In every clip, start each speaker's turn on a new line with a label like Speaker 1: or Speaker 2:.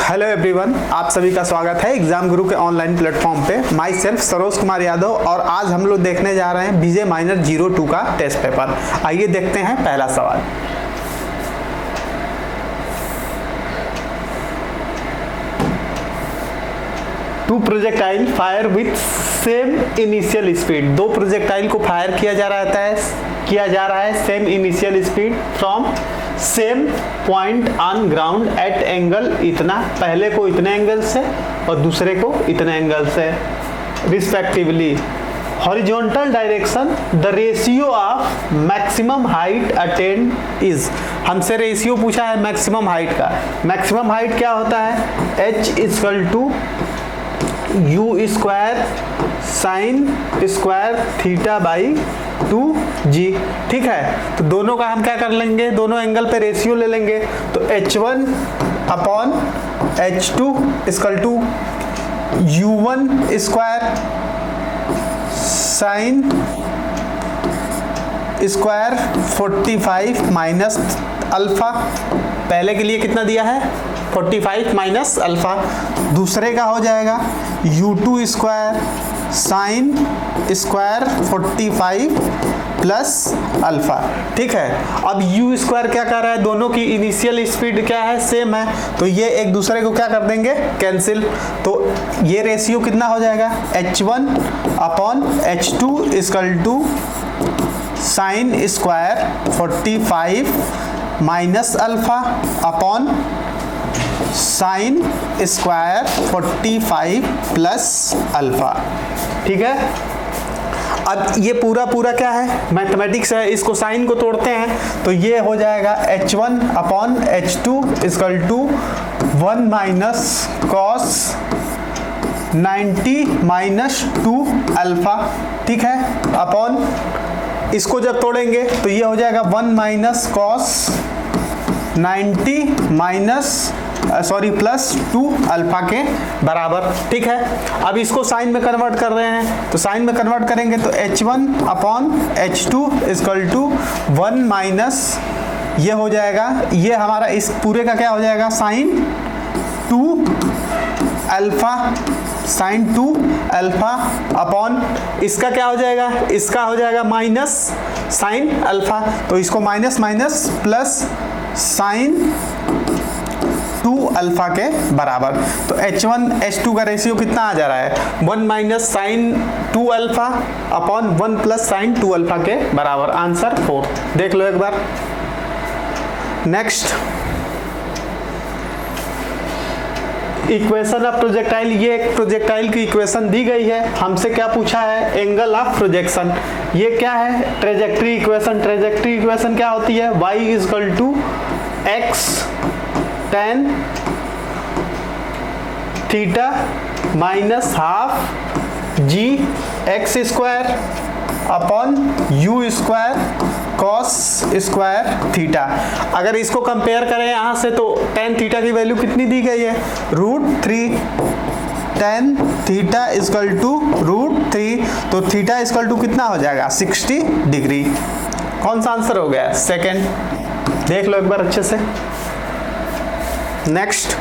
Speaker 1: Hello everyone, आप सभी का स्वागत है एग्जाम गुरु के ऑनलाइन प्लेटफॉर्म पे। माई सेल्फ सरोज कुमार यादव और आज हम लोग देखने जा रहे हैं बीजे माइनर 02 का टेस्ट पेपर। आइए देखते हैं पहला सवाल। Two projectile fire with same initial speed. दो प्रोजेक्टाइल को फायर किया जा रहा है same initial speed from same point on ground at angle इतना, पहले को इतने एंगल से और दूसरे को इतने एंगल से respectively. Horizontal direction the ratio of maximum height attained is. हमसे रेशियो पूछा है मैक्सिमम हाइट का। मैक्सिमम हाइट क्या होता है? h equal to u square sine square theta by 2g। ठीक है, तो दोनों का हम क्या कर लेंगे, दोनों एंगल पे रेशियो ले लेंगे। तो h1 upon h2 equal to u1 square sine square 45 minus alpha. पहले के लिए कितना दिया है? 45 माइनस अल्फा। दूसरे का हो जाएगा u2 square sine square 45 plus alpha. ठीक है, अब u स्क्वायर क्या कर रहा है? दोनों की इनिशियल स्पीड क्या है? सेम है, तो ये एक दूसरे को क्या कर देंगे? कैंसिल। तो ये रेशियो कितना हो जाएगा? h1 upon h2 equal to sine square 45 minus alpha upon sine square 45 plus alpha. ठीक है, अब ये पूरा क्या है? मैथमेटिक्स है, इसको साइन को तोड़ते हैं तो ये हो जाएगा h1 upon h2 equal to 1 minus cos 90 minus 2 alpha. ठीक है, अपॉन इसको जब तोड़ेंगे तो ये हो जाएगा 1 minus cos 90 minus plus 2 alpha के बराबर। ठीक है, अब इसको साइन में कन्वर्ट कर रहे हैं, तो साइन में कन्वर्ट करेंगे तो h1 upon h2 equal to 1 minus ये हो जाएगा, ये हमारा इस पूरे का क्या हो जाएगा? Sine 2 alpha, sine 2 alpha upon इसका क्या हो जाएगा? इसका हो जाएगा माइनस साइन अल्फा, तो इसको minus minus plus sine 2 alpha के बराबर। तो h1 h2 का रेशियो कितना आ जा रहा है? 1 minus sine 2 alpha upon 1 plus sine 2 alpha के बराबर। आंसर 4। देख लो एक बार। Next, equation of projectile. ये एक प्रोजेक्टाइल की इक्वेशन दी गई है, हमसे क्या पूछा है? Angle of projection. ये क्या है? Trajectory equation. ट्रेजेक्ट्री इक्वेशन क्या होती है? y equal to x tan theta minus half g x square upon u square cos square theta. अगर इसको कंपेयर करें यहाँ से तो tan थीटा की वैल्यू कितनी दी गई है? √3। tan थीटा इक्वल टू √3, तो थीटा इक्वल टू कितना हो जाएगा? 60 डिग्री। कौन सा आंसर हो गया? सेकेंड। देख लो एक बार अच्छे से। Next,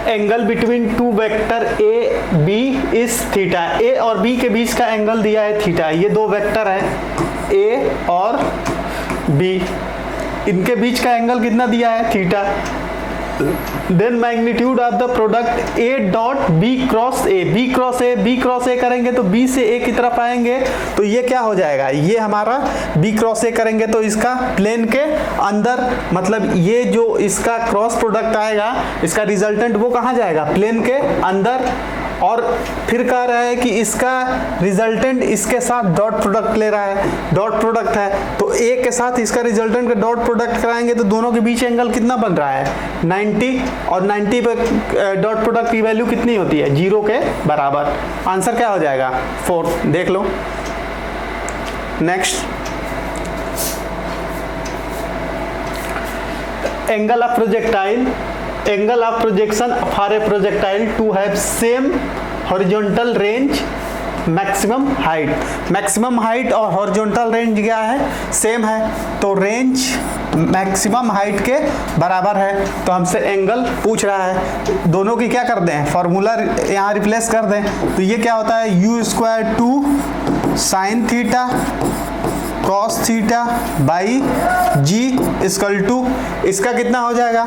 Speaker 1: angle between two vector A B is theta. A और बी के बीच का एंगल दिया है थीटा। ये दो वेक्टर है ए और बी, इनके बीच का एंगल कितना दिया है? Theta. Then magnitude of the product A dot B cross A. B cross A करेंगे तो बी से ए की तरफ आएंगे, तो ये क्या हो जाएगा? ये हमारा बी क्रॉस ए करेंगे तो इसका प्लेन के अंदर, मतलब ये जो इसका क्रॉस प्रोडक्ट आएगा, इसका रिजल्टेंट वो कहाँ जाएगा? प्लेन के अंदर। और फिर कह रहा है कि इसका रिजल्टेंट इसके साथ डॉट प्रोडक्ट ले रहा है, डॉट प्रोडक्ट है, तो ए के साथ इसका रिजल्टेंट का डॉट प्रोडक्ट कराएंगे तो दोनों के बीच एंगल कितना बन रहा है? 90, और 90 पे डॉट प्रोडक्ट की वैल्यू कितनी होती है? 0 के बराबर। आंसर क्या हो जाएगा? 4। देख लो। Next, angle of projectile. Angle of projection for a projectile to have same horizontal range maximum height और हॉरिजॉन्टल रेंज क्या है? सेम है, तो रेंज मैक्सिमम हाइट के बराबर है। तो हमसे एंगल पूछ रहा है, दोनों की क्या कर दें, फॉर्मूला यहाँ रिप्लेस कर दें। तो ये क्या होता है, U square 2 sine theta cos theta by G equal to, इसका कितना हो जाएगा,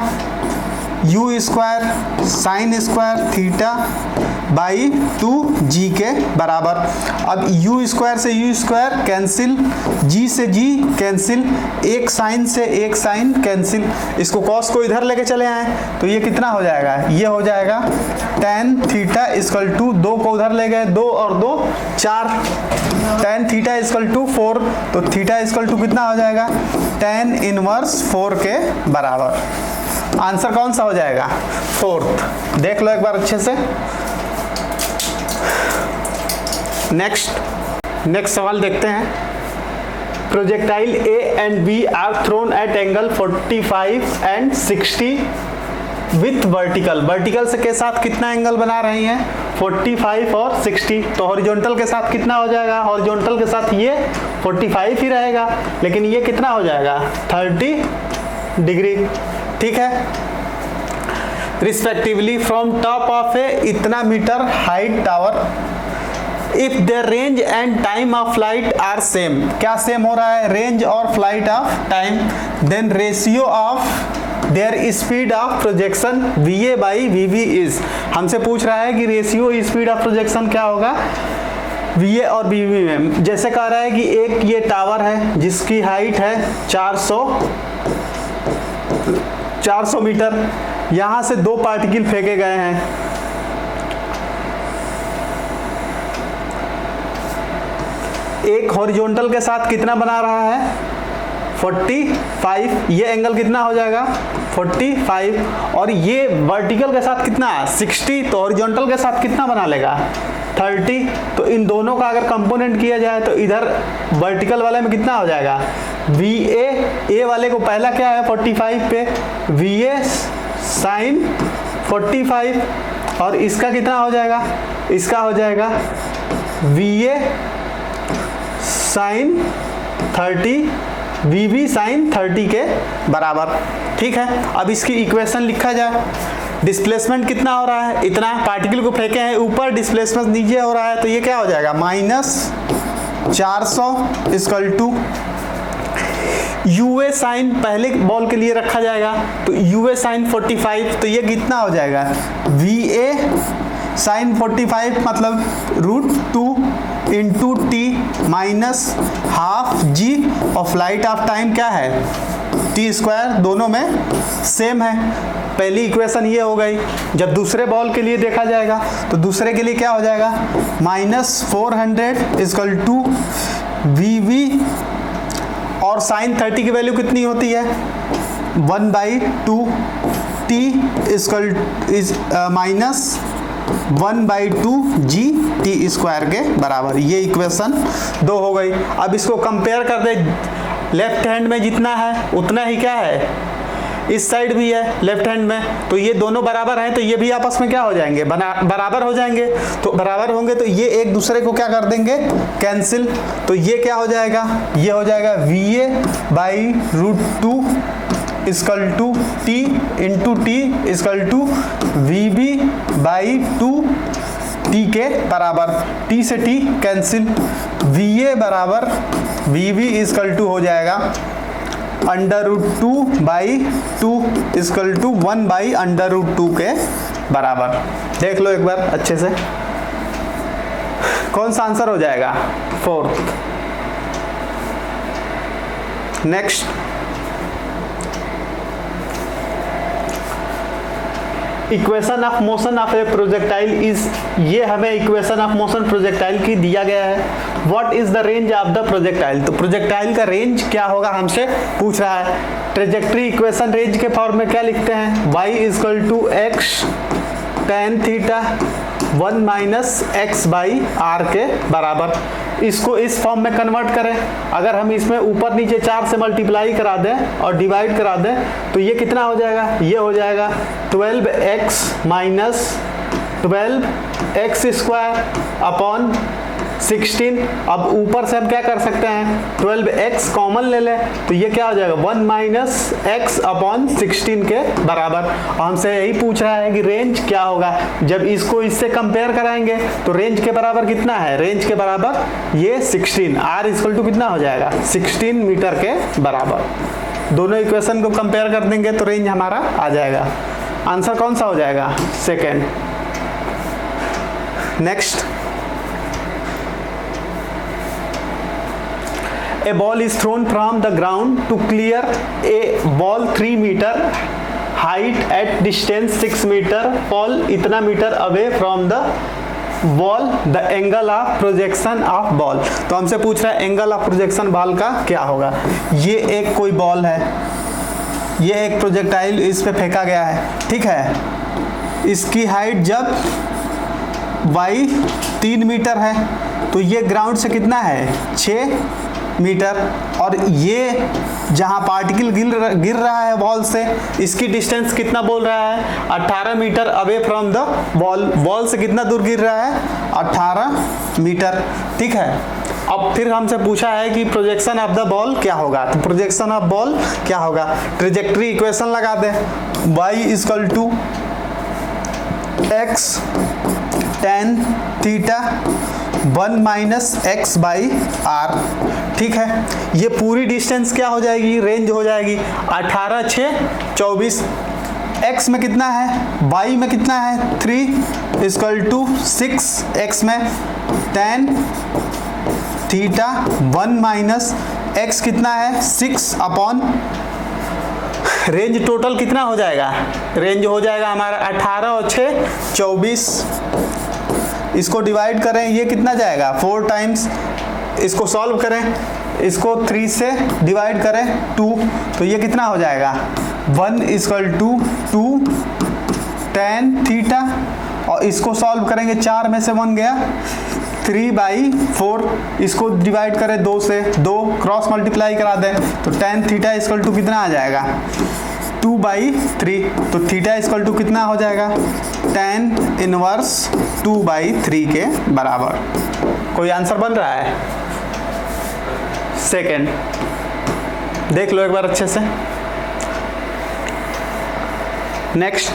Speaker 1: U square sine square theta by 2g के बराबर। अब u स्क्वायर से u स्क्वायर कैंसिल, g से g कैंसिल, एक साइन से एक साइन कैंसिल, इसको कॉस को इधर लेके चले आए तो ये कितना हो जाएगा, ये हो जाएगा tan थीटा इक्वल टू, 2 को उधर ले गए, 2 और 2 4, tan थीटा इक्वल टू 4, तो थीटा इक्वल टू कितना हो जाएगा, tan इनवर्स 4 के बराबर। आंसर कौन सा हो जाएगा, 4th। देख लो एक बार अच्छे से। नेक्स्ट सवाल देखते हैं। Projectile A and B are thrown at angle 45 and 60 with vertical से के साथ कितना एंगल बना रही हैं, 45 और 60। तो हॉरिजॉन्टल के साथ कितना हो जाएगा, हॉरिजॉन्टल के साथ ये 45 ही रहेगा, लेकिन ये कितना हो जाएगा 30 डिग्री, ठीक है। Respectively from top of a इतना metre height tower, if the range and time of flight are same, क्या सेम हो रहा है, रेंज और flight of time, then ratio of their speed of projection VA by VB is, हमसे पूछ रहा है कि रेशियो स्पीड ऑफ प्रोजेक्शन क्या होगा VA और VB में। जैसे कह रहा है कि एक ये टावर है जिसकी हाइट है 400 मीटर, यहां से 2 पार्टिकल फेंके गए हैं, एक हॉरिजॉन्टल के साथ कितना बना रहा है 45, ये एंगल कितना हो जाएगा 45, और ये वर्टिकल के साथ कितना 60, तो हॉरिजॉन्टल के साथ कितना बना लेगा 30। तो इन दोनों का अगर कंपोनेंट किया जाए तो इधर वर्टिकल वाले में कितना हो जाएगा, VA, ए वाले को पहला क्या है 45 पे, VA साइन 45, और इसका कितना हो जाएगा, इसका हो जाएगा VA साइन 30, VB साइन 30 के बराबर, ठीक है। अब इसकी इक्वेशन लिखा जाए, डिस्प्लेसमेंट कितना हो रहा है, इतना पार्टिकल को फेंके हैं ऊपर, डिस्प्लेसमेंट नीचे हो रहा है, तो ये क्या हो जाएगा -400 इक्वल टू UA साइन, पहले बॉल के लिए रखा जाएगा तो UA साइन 45, तो ये कितना हो जाएगा VA साइन 45 मतलब √2 इंटू टी माइनस हाफ जी, और फ्लाइट ऑफ टाइम क्या है टी स्क्वायर, दोनों में सेम है। पहली इक्वेशन ये हो गई। जब दूसरे बॉल के लिए देखा जाएगा तो दूसरे के लिए क्या हो जाएगा -400 इक्वल टू VB, और साइन 30 की वैल्यू कितनी होती है 1/2 टी इक्वल -1/2 जी टी स्क्वायर के बराबर। ये इक्वेशन 2 हो गई। अब इसको कंपेयर कर दे, लेफ्ट हैंड में जितना है उतना ही क्या है इस साइड भी है लेफ्ट हैंड में, तो ये दोनों बराबर हैं, तो ये भी आपस में क्या हो जाएंगे बराबर हो जाएंगे। तो बराबर होंगे तो ये एक दूसरे को क्या कर देंगे कैंसिल, तो ये क्या हो जाएगा, ये हो जाएगा VA/√2 equal to T into T equal to VB/2 T के बराबर, T से T कैंसिल, VA बराबर VB इक्वल टू हो जाएगा √2/2 इक्वल टू 1/√2 के बराबर। देख लो एक बार अच्छे से, कौन सा आंसर हो जाएगा 4th। Next, equation of motion of A projectile is, ये हमें इक्वेशन ऑफ मोशन प्रोजेक्टाइल की दिया गया है। What is the range of the projectile, तो प्रोजेक्टाइल का रेंज क्या होगा हमसे पूछ रहा है। ट्रेजेक्ट्री इक्वेशन रेंज के फॉर्म में क्या लिखते हैं, y equal to x tan theta 1 - x/r के बराबर। इसको इस फॉर्म में कन्वर्ट करें, अगर हम इसमें ऊपर नीचे 4 से मल्टीप्लाई करा दें और डिवाइड करा दें तो ये कितना हो जाएगा, ये हो जाएगा 12x - 12x² अपॉन 16। अब ऊपर से हम क्या कर सकते हैं, 12x कॉमन ले लें, तो ये क्या हो जाएगा 1 माइनस एक्स अपॉन 16 के बराबर। और हमसे यही पूछ रहा है कि रेंज क्या होगा, जब इसको इससे कंपेयर कराएंगे तो रेंज के बराबर कितना है, रेंज के बराबर ये 16, r इक्वल टू कितना हो जाएगा 16 मीटर के बराबर। दोनों इक्वेशन को कंपेयर कर देंगे तो रेंज हमारा आ जाएगा। आंसर कौन सा हो जाएगा, second. Next, a ball is thrown from the ground to clear a ball 3 meter height at distance 6 meter, fall इतना metre away from the ball, the angle of projection of ball। तो हमसे पूछ रहा है एंगल ऑफ प्रोजेक्शन बॉल का क्या होगा। ये एक कोई बॉल है, ये एक प्रोजेक्टाइल इस पे फेंका गया है, ठीक है। इसकी हाइट जब y 3 मीटर है तो ये ग्राउंड से कितना है 6 मीटर, और ये जहाँ पार्टिकल गिर रहा है बॉल से, इसकी डिस्टेंस कितना बोल रहा है 18 metre away from the ball. Ball से कितना दूर गिर रहा है 18 मीटर, ठीक है। अब फिर हमसे पूछा है कि प्रोजेक्शन ऑफ द बॉल क्या होगा, तो प्रोजेक्शन ऑफ बॉल क्या होगा, ट्रेजेक्ट्री इक्वेशन लगा दें, y equal to x tan theta 1 minus X by R, ठीक है। ये पूरी डिस्टेंस क्या हो जाएगी, रेंज हो जाएगी 18 6 24, x में कितना है, y में कितना है 3 इक्वल टू 6, x में tan थीटा 1 माइनस x कितना है 6 अपॉन, रेंज टोटल कितना हो जाएगा, रेंज हो जाएगा हमारा 18 और 6 24, इसको डिवाइड करें ये कितना जाएगा 4 टाइम्स, इसको सॉल्व करें, इसको 3 से डिवाइड करें 2, तो ये कितना हो जाएगा 1 इक्वल टू 2 tan थीटा, और इसको सॉल्व करेंगे 4 में से 1 गया 3/4, इसको डिवाइड करें 2 से, 2 क्रॉस मल्टीप्लाई करा दें तो tan थीटा इक्वल टू कितना आ जाएगा 2/3, तो थीटा इक्वल टू कितना हो जाएगा tan इनवर्स 2/3 के बराबर। कोई आंसर बन रहा है, सेकेंड। देख लो एक बार अच्छे से। Next,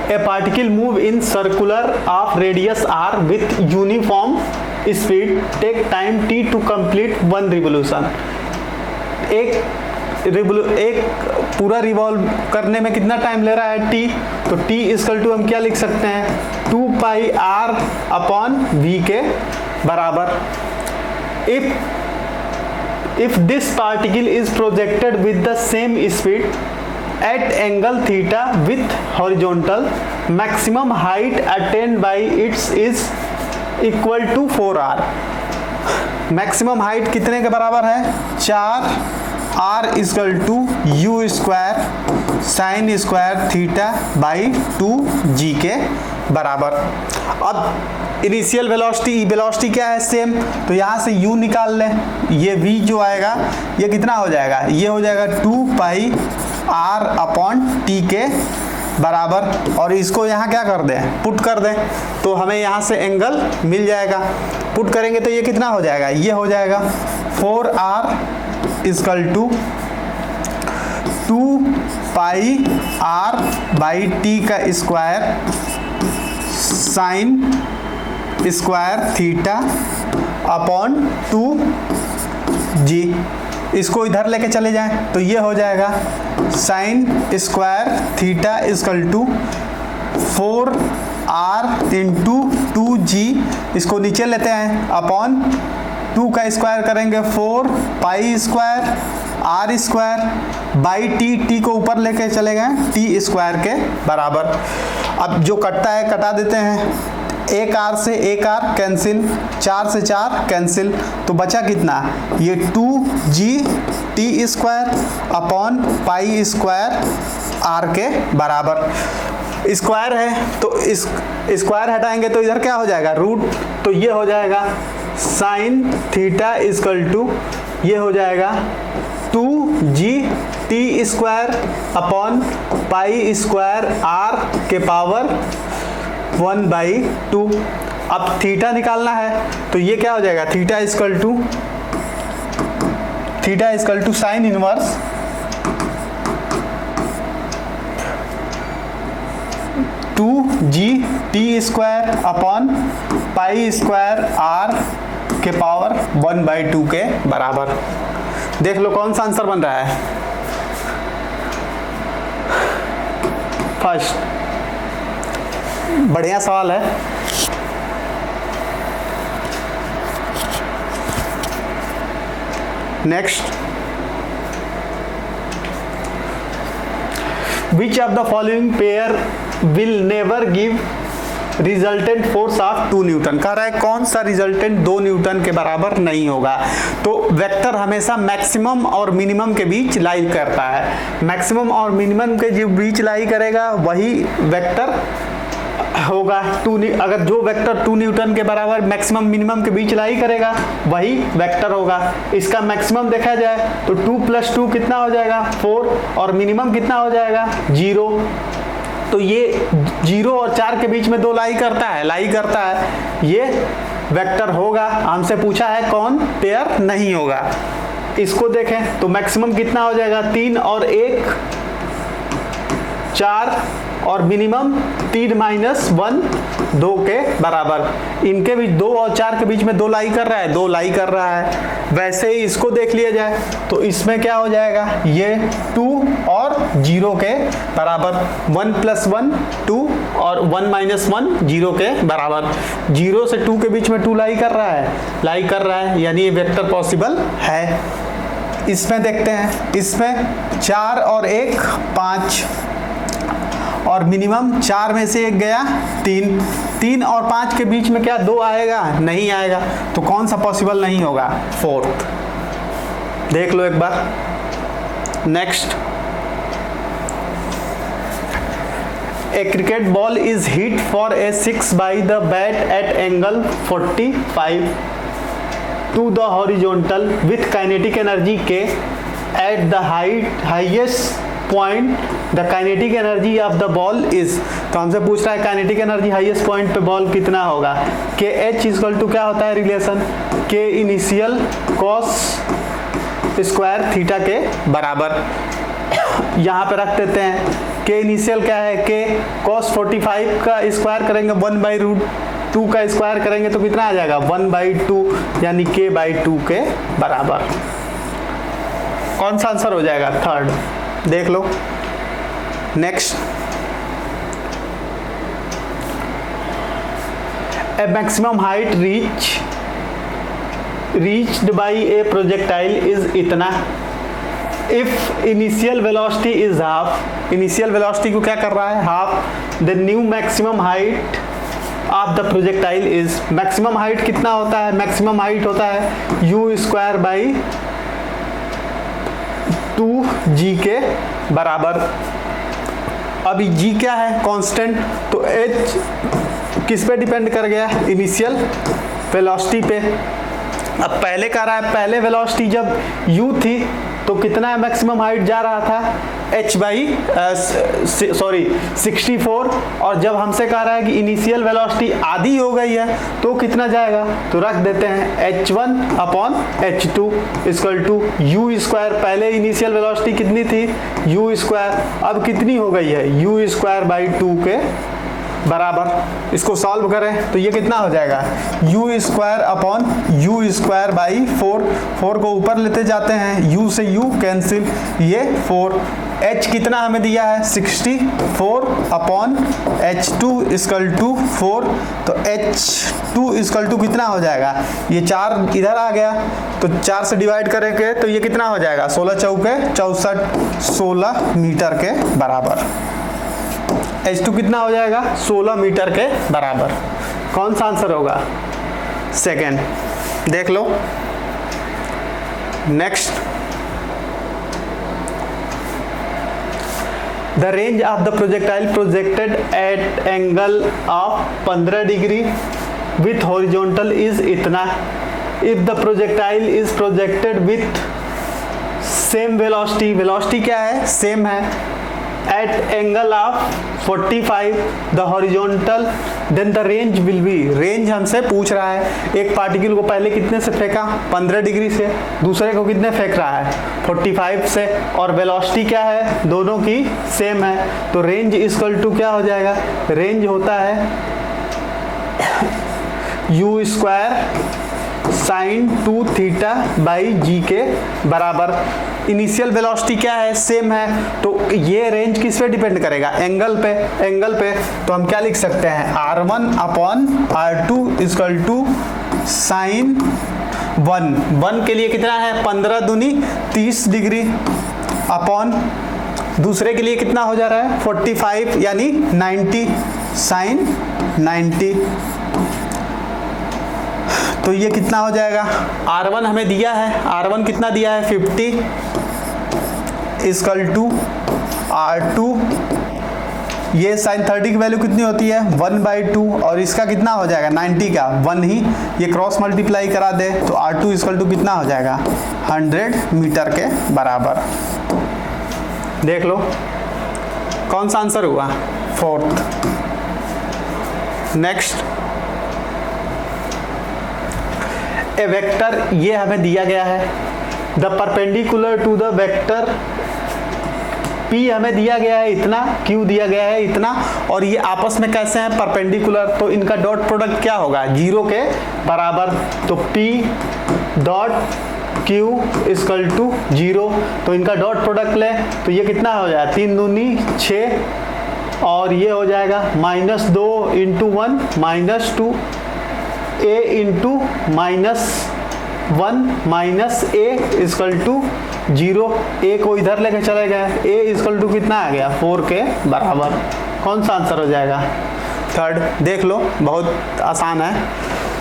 Speaker 1: a particle move in circular of radius r with uniform speed, take time t to complete 1 revolution। एक पूरा रिवॉल्व करने में कितना टाइम ले रहा है t, तो t इक्वल टू हम क्या लिख सकते हैं 2 पाई r अपॉन v के बराबर। if this particle is projected with the same speed at angle theta with horizontal, maximum height attained by its is equal to 4r। Maximum height कितने के बराबर है 4 r equal to U square sine square theta by 2g के बराबर। अब initial velocity क्या है same, तो यहाँ से u निकाल लें, ये v जो आएगा ये कितना हो जाएगा, ये हो जाएगा 2 पाई r अपॉन t के बराबर, और इसको यहाँ क्या कर दें पुट कर दें, तो हमें यहाँ से एंगल मिल जाएगा। पुट करेंगे तो ये कितना हो जाएगा, ये हो जाएगा 4r equal to 2 pi r by T का square sine square theta upon 2g। इसको इधर लेके चले जाएं तो ये हो जाएगा sine square theta equal to 4r into 2g, इसको नीचे लेते हैं अपॉन 2 का स्क्वायर करेंगे 4 pi square r square by T को ऊपर लेके चले गए टी स्क्वायर के बराबर। अब जो कटता है कटा देते हैं, एक r से एक r कैंसिल, 4 से 4 कैंसिल, तो बचा कितना ये 2g T square upon pi square r के बराबर। स्क्वायर है तो इस स्क्वायर हटाएंगे तो इधर क्या हो जाएगा रूट, तो ये हो जाएगा साइन थीटा इक्वल टू ये हो जाएगा 2g T square upon pi square r के पावर 1/2। अब थीटा निकालना है तो ये क्या हो जाएगा, theta equal to sine inverse two G T square upon pi square R के पावर 1/2 के बराबर। देख लो कौन सा आंसर बन रहा है। फर्स्ट, बढ़िया सवाल है। Next, which of the following pair will never give resultant force of 2 Newton. कह रहा है कौन सा रिजल्टेंट 2 न्यूटन के बराबर नहीं होगा। तो वेक्टर हमेशा मैक्सिमम और मिनिमम के बीच लाई करता है। मैक्सिमम और मिनिमम के जो बीच लाई करेगा वही वेक्टर होगा। अगर जो वेक्टर 2 न्यूटन के बराबर मैक्सिमम मिनिमम के बीच लाई करेगा वही वेक्टर होगा। इसका मैक्सिमम देखा जाए तो 2 + 2 कितना हो जाएगा, 4, और मिनिमम कितना हो जाएगा, 0। तो ये 0 और 4 के बीच में 2 लाई करता है, ये वेक्टर होगा। हमसे पूछा है कौन पेयर नहीं होगा। इसको देखें तो मैक्सिमम कितना हो जाएगा, 3 और 1 4, और मिनिमम 3 - 1 2 के बराबर। इनके बीच 2 और 4 के बीच में 2 लाई कर रहा है, 2 लाई कर रहा है। वैसे ही इसको देख लिया जाए तो इसमें क्या हो जाएगा, ये 2 और 0 के बराबर। 1 + 1 2 और 1 - 1 0 के बराबर। 0 से 2 के बीच में 2 लाई कर रहा है, यानी ये वेक्टर पॉसिबल है। इसमें देखते हैं, इसमें 4 और 1 5, और मिनिमम 4 में से 1 गया 3। 3 और 5 के बीच में क्या 2 आएगा, नहीं आएगा। तो कौन सा पॉसिबल नहीं होगा, 4th। देख लो एक बार। Next, a cricket ball is hit for a 6 by the bat at angle 45 to the horizontal with kinetic energy K at the highest point the kinetic energy of the ball is. तो हमसे पूछ रहा है kinetic energy highest point पे ball कितना होगा। के H equal to क्या होता है रिलेशन, के इनिशियल कॉस स्क्वायर थीटा के बराबर। यहाँ पे रख देते हैं के इनिशियल क्या है, के कॉस 45 का स्क्वायर करेंगे 1/√2 का स्क्वायर करेंगे तो कितना आ जाएगा, 1/2, यानी k/2 के बराबर। कौन सा आंसर हो जाएगा, 3rd। देख लो। Next, a maximum height reached by a projectile is इतना if initial velocity is half. Initial velocity को क्या कर रहा है, half. The new maximum height of the projectile is. Maximum height कितना होता है, मैक्सिमम हाइट होता है u² / 2g के बराबर। अभी g क्या है, कांस्टेंट। तो h किस पे डिपेंड कर गया, इनिशियल वेलोसिटी पे। अब पहले कह रहा है, पहले वेलोसिटी जब u थी तो कितना मैक्सिमम हाइट जा रहा था, h 64। और जब हमसे कह रहा है कि इनिशियल वेलोसिटी आधी हो गई है तो कितना जाएगा, तो रख देते हैं h1/h2 इक्वल टू u²। पहले इनिशियल वेलोसिटी कितनी थी, u²। अब कितनी हो गई है, u²/2 के बराबर। इसको सॉल्व करें तो ये कितना हो जाएगा, u²/u²/4। 4 को ऊपर लेते जाते हैं, u से u कैंसिल, ये 4। h कितना हमें दिया है, 64/h2 इक्वल टू 4। तो h2 इक्वल टू कितना हो जाएगा, ये 4 इधर आ गया तो 4 से डिवाइड करेंगे तो ये कितना हो जाएगा, 16 चौके 64, 16 मीटर के बराबर। h2 कितना हो जाएगा, 16 मीटर के बराबर। कौन सा आंसर होगा, 2nd। देख लो। Next, the range of the projectile projected at angle of 15 degree with horizontal is इतना if the projectile is projected with same velocity. Velocity क्या है, सेम है। At angle of 45 the horizontal then the range will be, range हमसे पूछ रहा है एक particle को पहले कितने से फेंका 15 डिग्री से, दूसरे को कितने फेंक रहा है 45 से, और वेलोसिटी क्या है दोनों की सेम है, तो रेंज इक्वल टू क्या हो जाएगा, रेंज होता है u square sine 2 theta by G के बराबर। इनिशियल वेलोसिटी क्या है सेम है, तो ये रेंज किस पे डिपेंड करेगा, एंगल पे, एंगल पे, तो हम क्या लिख सकते हैं r1 upon r2 equal to sign 1 के लिए कितना है 15 दूनी 30 डिग्री अपॉन दूसरे के लिए कितना हो जा रहा है 45 यानी 90 साइन 90, तो ये कितना हो जाएगा, R1 हमें दिया है, R1 कितना दिया है 50 इक्वल टू R2, ये साइन 30 की वैल्यू कितनी होती है 1/2, और इसका कितना हो जाएगा 90 का 1 ही, ये क्रॉस मल्टीप्लाई करा दे तो R2 इक्वल टू कितना हो जाएगा 100 मीटर के बराबर। देख लो कौन सा आंसर हुआ, 4th। नेक्स्ट, ए वेक्टर, ये हमें दिया गया है, the perpendicular to the vector P हमें दिया गया है इतना, Q दिया गया है इतना, और ये आपस में कैसे हैं परपेंडिकुलर, तो इनका डॉट प्रोडक्ट क्या होगा 0 के बराबर, तो P dot Q equal to 0, तो इनका डॉट प्रोडक्ट ले तो ये कितना हो जाएगा 3 दूनी 6, और ये हो जाएगा -2 × 1 -2 a into -1 a equal to 0, a को इधर लेके चले गए, a इक्वल टू कितना आ गया 4 के बराबर। कौन सा आंसर हो जाएगा 3rd, देख लो बहुत आसान है।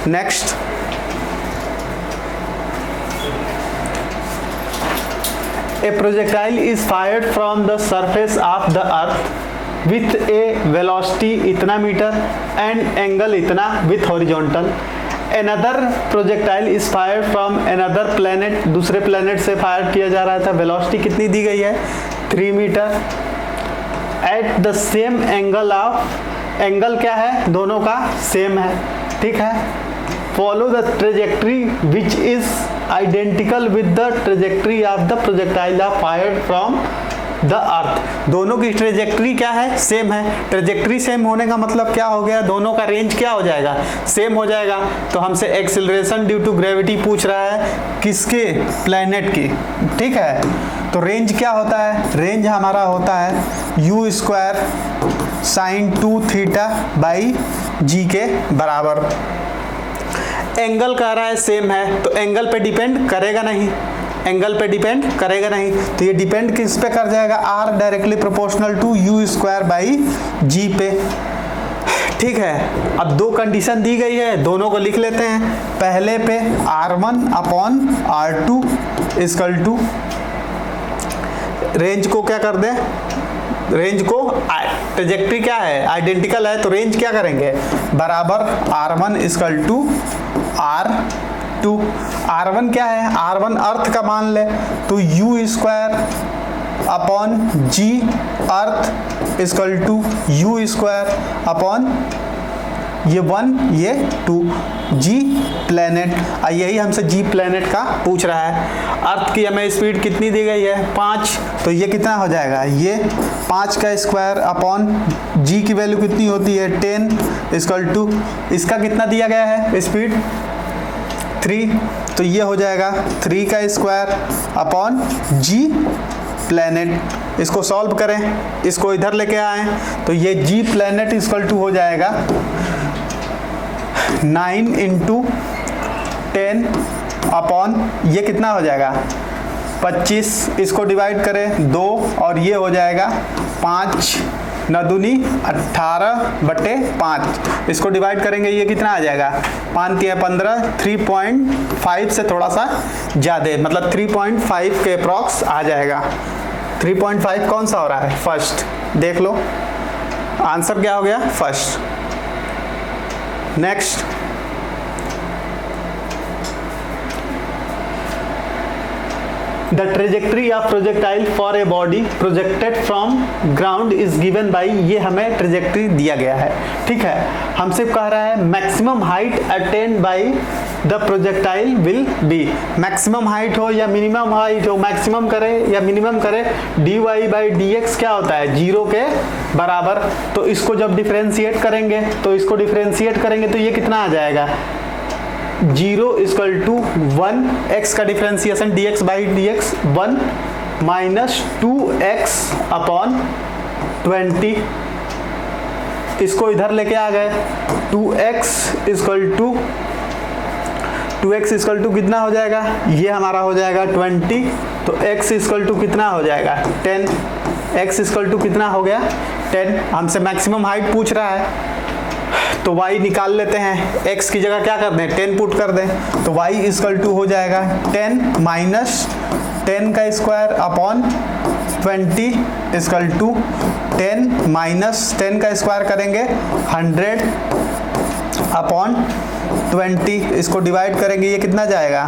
Speaker 1: Next, a projectile is fired from the surface of the earth with A velocity इतना मीटर एंड एंगल इतना with horizontal. Another projectile is fired from another planet, दूसरे प्लेनेट से फायर किया जा रहा था, वेलोसिटी कितनी दी गई है 3 metre at the same angle of, angle क्या है दोनों का सेम है, ठीक है। Follow the trajectory which is identical with the trajectory of the projectile of fired from the earth, दोनों की ट्रेजेक्ट्री क्या है सेम है, ट्रेजेक्ट्री सेम होने का मतलब क्या हो गया, दोनों का रेंज क्या हो जाएगा सेम हो जाएगा। तो हमसे एक्सेलरेशन ड्यू टू ग्रेविटी पूछ रहा है किसके, प्लैनेट की, ठीक है। तो रेंज क्या होता है, रेंज हमारा होता है u square sine 2 theta by G के बराबर। एंगल कह रहा है सेम है, तो एंगल पे डिपेंड करेगा नहीं, एंगल पे डिपेंड करेगा नहीं, तो ये डिपेंड किस पे कर जाएगा, r directly proportional to u square by G पे, ठीक है। अब दो कंडीशन दी गई है, दोनों को लिख लेते हैं। पहले पे r1 upon r2 equal to, range को क्या कर दें, रेंज को, ट्रेजेक्ट्री क्या है आइडेंटिकल है, तो रेंज क्या करेंगे बराबर r1 equal to r2। r1 क्या है, r1 अर्थ का मान ले तो u square upon G earth equal to u square upon ये 1 ये 2 जी प्लैनेट, यही हमसे जी प्लैनेट का पूछ रहा है। अर्थ की हमें स्पीड कितनी दी गई है 5, तो ये कितना हो जाएगा, ये 5 का स्क्वायर अपॉन जी की वैल्यू कितनी होती है 10 इक्वल टू, इसका कितना दिया गया है स्पीड 3, तो ये हो जाएगा 3 का स्क्वायर अपॉन जी प्लैनेट। इसको सॉल्व करें, इसको इधर लेके आए तो ये जी प्लैनेट इक्वल टू हो जाएगा 9 × 10 अपॉन ये कितना हो जाएगा 25, इसको डिवाइड करें 2 और ये हो जाएगा 5 9 दूनी 18/5, इसको डिवाइड करेंगे ये कितना आ जाएगा 5 × 15, 3.5 से थोड़ा सा ज़्यादा, मतलब 3.5 के अप्रॉक्स आ जाएगा। 3.5 कौन सा हो रहा है फर्स्ट, देख लो आंसर क्या हो गया first. Next, the trajectory of projectile for a body projected from ground is given by, ये हमें ट्रेजेक्ट्री दिया गया है, ठीक है। हमसे कह रहा है maximum height attend by the projectile will be, maximum height हो या मिनिमम हाइट हो, मैक्सिमम करे या मिनिमम करे, D Y by D X क्या होता है, 0 के बराबर। तो इसको जब डिफरेंशिएट करेंगे तो ये कितना आ जाएगा, 0 इक्वल टू 1, एक्स का differentiation dx by dx 1 minus 2x upon 20, इसको इधर लेके आ गए, 2x इक्वल टू कितना हो जाएगा, ये हमारा हो जाएगा 20, तो x इक्वल टू कितना हो जाएगा 10, x इक्वल टू कितना हो गया 10। हमसे मैक्सिमम हाइट पूछ रहा है तो y निकाल लेते हैं, x की जगह क्या कर दें 10 पुट कर दें, तो y इक्वल टू हो जाएगा 10 माइनस 10 का square upon 20 equal to 10 minus 10 का स्क्वायर करेंगे 100 अपॉन 20, इसको डिवाइड करेंगे, ये कितना जाएगा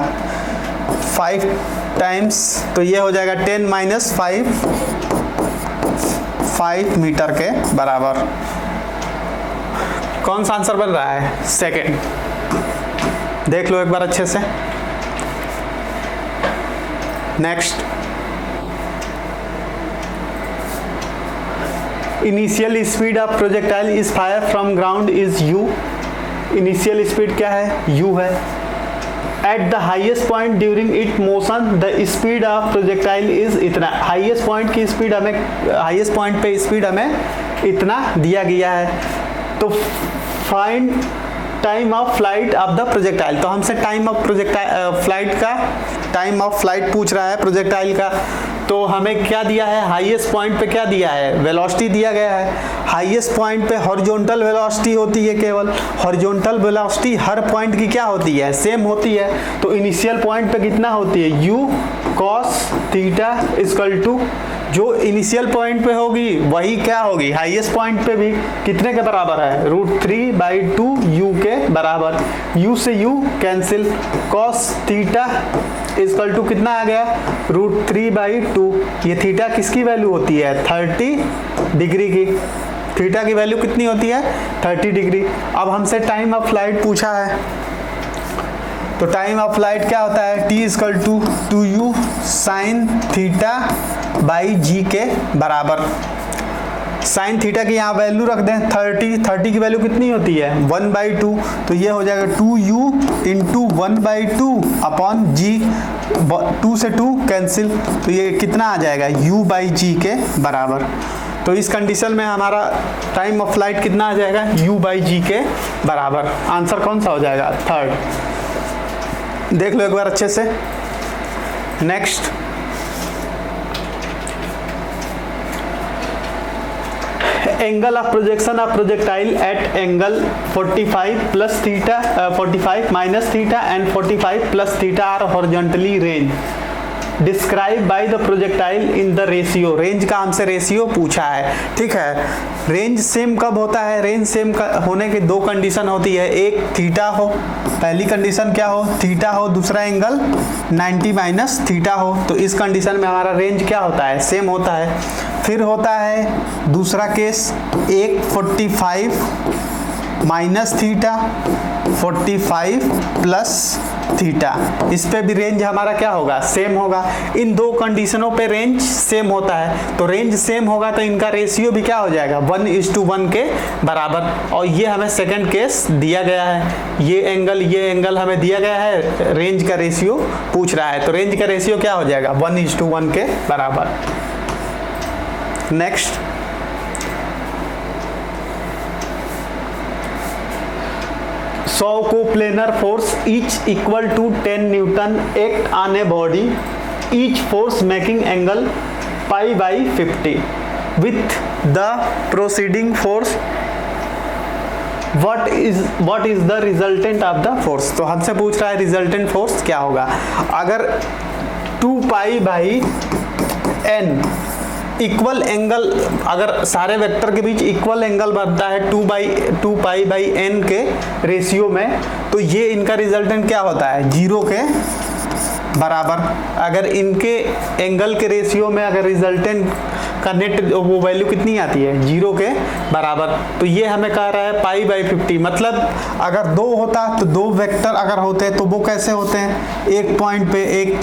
Speaker 1: 5 टाइम्स, तो ये हो जाएगा 10 माइनस 5 मीटर के बराबर। कौन सा आंसर बन रहा है, सेकेंड। देख लो एक बार अच्छे से। Next, initial speed of projectile is fire from ground is u, initial speed क्या है u है। At the highest point during it motion the speed of projectile is इतना, हाइएस्ट पॉइंट की स्पीड हमें, हाइएस्ट पॉइंट पे speed हमें इतना दिया गया है। तो find time of flight of the projectile, तो हमसे टाइम ऑफ फ्लाइट पूछ रहा है प्रोजेक्टाइल का, तो हमें क्या दिया है, हाईएस्ट पॉइंट पे क्या दिया है, वेलोसिटी दिया गया है। हाईएस्ट पॉइंट पे हॉरिजॉन्टल वेलोसिटी होती है, केवल हॉरिजॉन्टल वेलोसिटी हर पॉइंट की क्या होती है, सेम होती है। तो इनिशियल पॉइंट पे कितना होती है, u cos theta equal to, जो इनिशियल पॉइंट पे होगी वही क्या होगी हाईएस्ट पॉइंट पे भी, कितने के बराबर है, √3/2 u के बराबर। u से u cancel, cos theta equal to कितना आ गया, √3/2। ये थीटा किसकी वैल्यू होती है, 30 डिग्री की, थीटा की वैल्यू कितनी होती है 30 डिग्री। अब हमसे टाइम ऑफ फ्लाइट पूछा है, तो टाइम ऑफ फ्लाइट क्या होता है, t equal to 2u sine theta by G के बराबर। साइन थीटा की यहाँ वैल्यू रख दें 30 की वैल्यू कितनी होती है 1/2, तो ये हो जाएगा 2u इंटू 1/2 अपॉन जी, 2 से 2 कैंसिल, तो ये कितना आ जाएगा u बाई जी के बराबर। तो इस कंडीशन में हमारा टाइम ऑफ फ्लाइट कितना आ जाएगा, u बाई जी के बराबर। आंसर कौन सा हो जाएगा, थर्ड। देख लो एक बार अच्छे से। Next, angle of projection of projectile at angle 45 plus theta 45 minus theta and 45 plus theta are horizontally range describe by the projectile in the ratio. Range का हमसे रेशियो पूछा है, ठीक है। रेंज सेम कब होता है, रेंज सेम होने की दो कंडीशन होती है, एक थीटा हो, पहली कंडीशन क्या हो, थीटा हो, दूसरा एंगल 90 माइनस थीटा हो। तो इस कंडीशन में हमारा रेंज क्या होता है, सेम होता है। फिर होता है दूसरा केस, एक 45 माइनस थीटा 45 प्लस थीटा, इस पे भी रेंज हमारा क्या होगा, सेम होगा। इन दो कंडीशनों पे रेंज सेम होता है, तो रेंज सेम होगा तो इनका रेशियो भी क्या हो जाएगा 1:1 के बराबर। और ये हमें सेकंड केस दिया गया है, ये एंगल हमें दिया गया है, रेंज का रेशियो पूछ रहा है, तो रेंज का रेशियो क्या हो जाएगा 1:1 के बराबर। नेक्स्ट, सौ coplanar force each equal to 10 Newton act on a body, each force making angle π/50 with the preceding force what is the resultant of the force। तो हमसे पूछ रहा है रिजल्टेंट फोर्स क्या होगा। अगर 2π/n इक्वल एंगल, अगर सारे वेक्टर के बीच इक्वल एंगल बनता है 2π/n के रेशियो में, तो ये इनका रिजल्टेंट क्या होता है 0 के बराबर, अगर इनके एंगल के रेशियो में अगर रिजल्टेंट का नेट वो वैल्यू कितनी आती है 0 के बराबर, तो ये हमें कह रहा है π/50। मतलब अगर 2 होता तो 2 वेक्टर अगर होते तो वो कैसे होते हैं, एक पॉइंट पे एक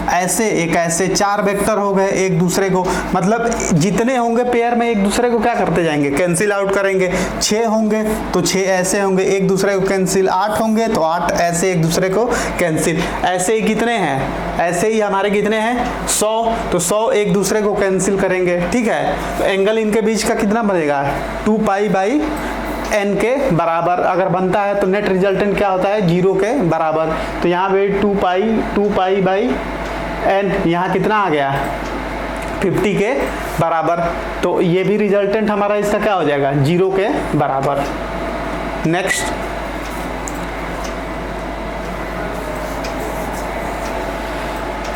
Speaker 1: ऐसे एक ऐसे 4 वेक्टर हो गए एक दूसरे को, मतलब जितने होंगे पेयर में एक दूसरे को क्या करते जाएंगे, कैंसिल आउट करेंगे। 6 होंगे तो 6 ऐसे होंगे एक दूसरे को कैंसिल, 8 होंगे तो 8 ऐसे एक दूसरे को कैंसिल। ऐसे ही कितने हैं, ऐसे ही हमारे कितने हैं 100, तो 100 एक दूसरे को कैंसिल करेंगे, ठीक है। तो एंगल इनके बीच का कितना बनेगा 2π/n के बराबर अगर बनता है तो नेट रिजल्टेंट क्या होता है 0 के बराबर। तो यहाँ पे 2π/n यहाँ कितना आ गया 50 के बराबर, तो ये भी रिजल्टेंट हमारा इसका क्या हो जाएगा 0 के बराबर। Next,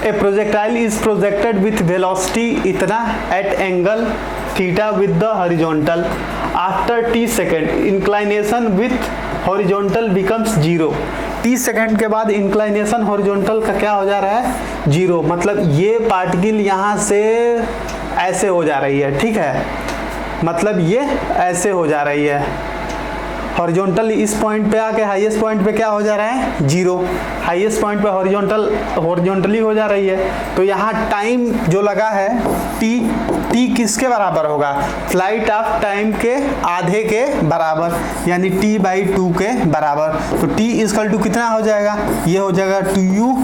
Speaker 1: a projectile is projected with velocity इतना at angle theta with the horizontal after t second inclination with horizontal becomes 0। t second के बाद इंक्लाइनेशन हॉरिजॉन्टल का क्या हो जा रहा है 0, मतलब ये पार्टिकल यहाँ से ऐसे हो जा रही है, ठीक है, मतलब ये ऐसे हो जा रही है हॉरिजॉन्टल, इस पॉइंट पे आके हाईएस्ट पॉइंट पे क्या हो जा रहा है 0, हाईएस्ट पॉइंट पे हॉरिजॉन्टली हो जा रही है। तो यहाँ टाइम जो लगा है t किसके बराबर होगा, फ्लाइट ऑफ टाइम के आधे के बराबर, यानी t/2 के बराबर। तो t इक्वल टू कितना हो जाएगा, ये हो जाएगा 2u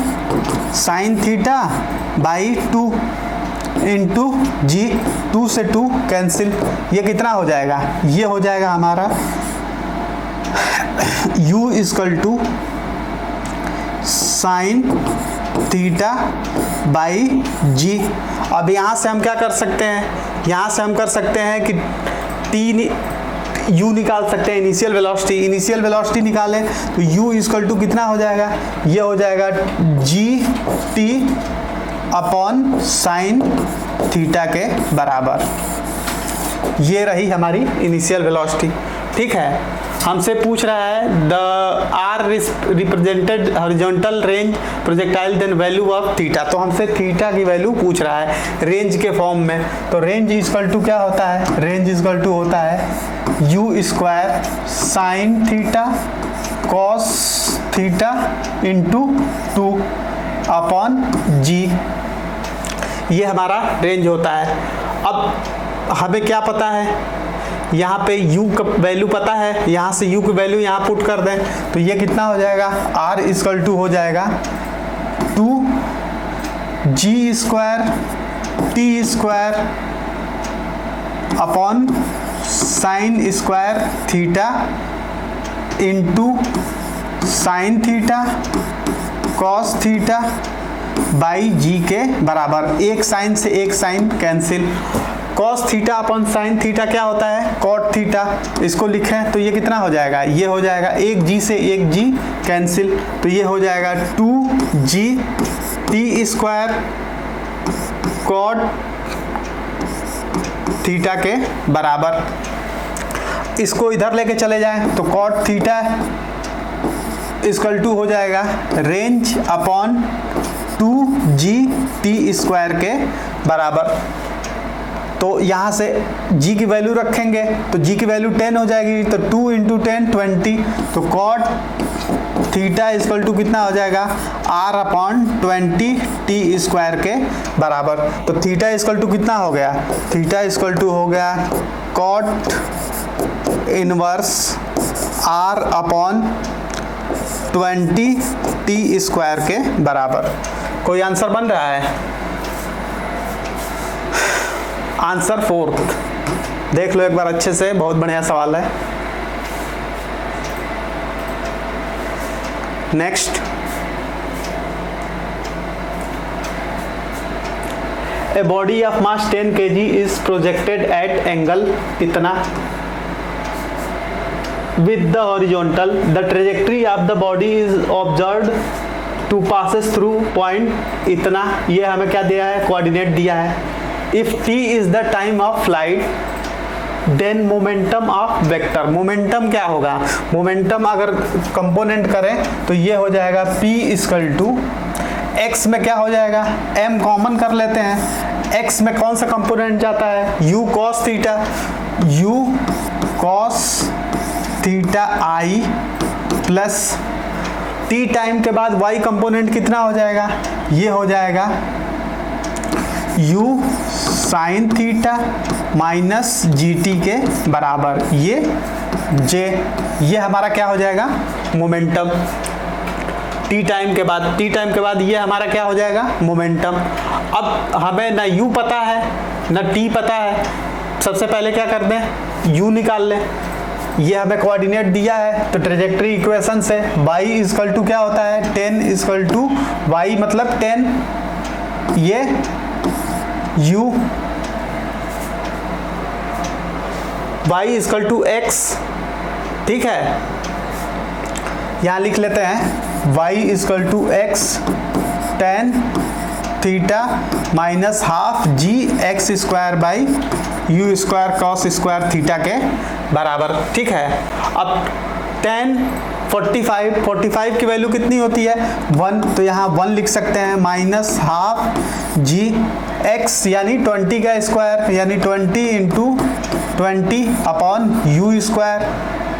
Speaker 1: sin θ/2 इंटू जी, 2 से 2 कैंसिल, ये कितना हो जाएगा, ये हो जाएगा हमारा u equal to sign θ/g। अब यहाँ से हम क्या कर सकते हैं, यहाँ से हम कर सकते हैं कि u निकाल सकते हैं, इनिशियल वेलोसिटी निकालें तो u इक्वल टू कितना हो जाएगा, ये हो जाएगा gt अपॉन साइन थीटा के बराबर। ये रही हमारी इनिशियल वेलोसिटी, ठीक है। हमसे पूछ रहा है the R represented horizontal range projectile then value of theta, तो हमसे थीटा की वैल्यू पूछ रहा है रेंज के फॉर्म में। तो रेंज इक्वल टू क्या होता है, रेंज इक्वल टू होता है u square sine theta cos theta into 2 upon G, ये हमारा रेंज होता है। अब हमें क्या पता है, यहाँ पे u का वैल्यू पता है, यहाँ से u की वैल्यू यहाँ पुट कर दें तो ये कितना हो जाएगा, r इक्वल टू हो जाएगा 2g square t square upon sine square theta into sine theta cos theta by G के बराबर। एक साइन से एक sine cancel, cos theta upon sine theta क्या होता है कॉट थीटा, इसको लिखें तो ये कितना हो जाएगा, ये हो जाएगा एक जी से एक जी कैंसिल, तो ये हो जाएगा 2g t square cot theta के बराबर। इसको इधर लेके चले जाएं तो कॉट थीटा इक्वल टू हो जाएगा range upon 2g t square के बराबर। तो यहाँ से g की वैल्यू रखेंगे तो g की वैल्यू 10 हो जाएगी, तो 2 इंटू 10 20, तो कॉट थीटा इक्वल टू कितना हो जाएगा r अपॉन 20 t स्क्वायर के बराबर। तो थीटा इक्वल टू कितना हो गया, थीटा इक्वल टू हो गया cot inverse r upon 20 t square के बराबर। कोई आंसर बन रहा है, आंसर 4 देख लो एक बार अच्छे से, बहुत बढ़िया सवाल है। Next, a body of mass 10 kg is projected at angle इतना with the horizontal, the trajectory of the body is observed to passes through point इतना, ये हमें क्या दिया है कोऑर्डिनेट दिया है। if t is the time of flight then momentum of vector, momentum क्या होगा, मोमेंटम अगर कंपोनेंट करें तो ये हो जाएगा p इक्वल टू x में क्या हो जाएगा, m कॉमन कर लेते हैं, x में कौन सा कंपोनेंट जाता है, u cos theta, u cos theta i plus t time के बाद y कंपोनेंट कितना हो जाएगा, ये हो जाएगा u sine theta minus gt के बराबर, ये j, ये हमारा क्या हो जाएगा, मोमेंटम। t टाइम के बाद ये हमारा क्या हो जाएगा, मोमेंटम। अब हमें ना u पता है ना t पता है, सबसे पहले क्या कर दें, u निकाल लें। ये हमें कोऑर्डिनेट दिया है तो ट्रेजेक्टरी इक्वेशन से y इक्वल टू क्या होता है, 10 इक्वल टू y मतलब 10, ये u y equal to x, ठीक है, यहाँ लिख लेते हैं y equal to x tan theta minus half ji x square by U square cos square theta के बराबर, ठीक है। अब tan 45 की वैल्यू कितनी होती है, 1, तो यहाँ 1 लिख सकते हैं, माइनस हाफ जी एक्स यानी 20 का स्क्वायर यानी 20 into 20 upon you square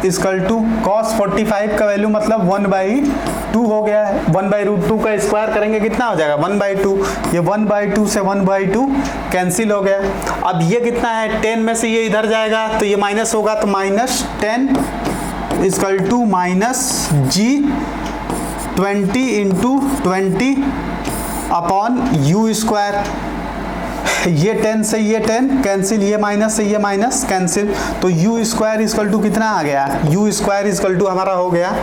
Speaker 1: equal to cos 45 का वैल्यू मतलब 1/2 हो गया है, 1/√2 का स्क्वायर करेंगे कितना हो जाएगा, 1/2, ये 1/2 से 1/2 कैंसिल हो गया। अब ये कितना है, 10 में से ये इधर जाएगा तो ये माइनस होगा, तो -10 equal to minus ji 20 into 20 upon you square, ये 10 से ये 10 कैंसिल, ये माइनस से ये माइनस कैंसिल, तो यू स्क्वायर इक्वल टू कितना आ गया, यू स्क्वायर इक्वल टू हमारा हो गया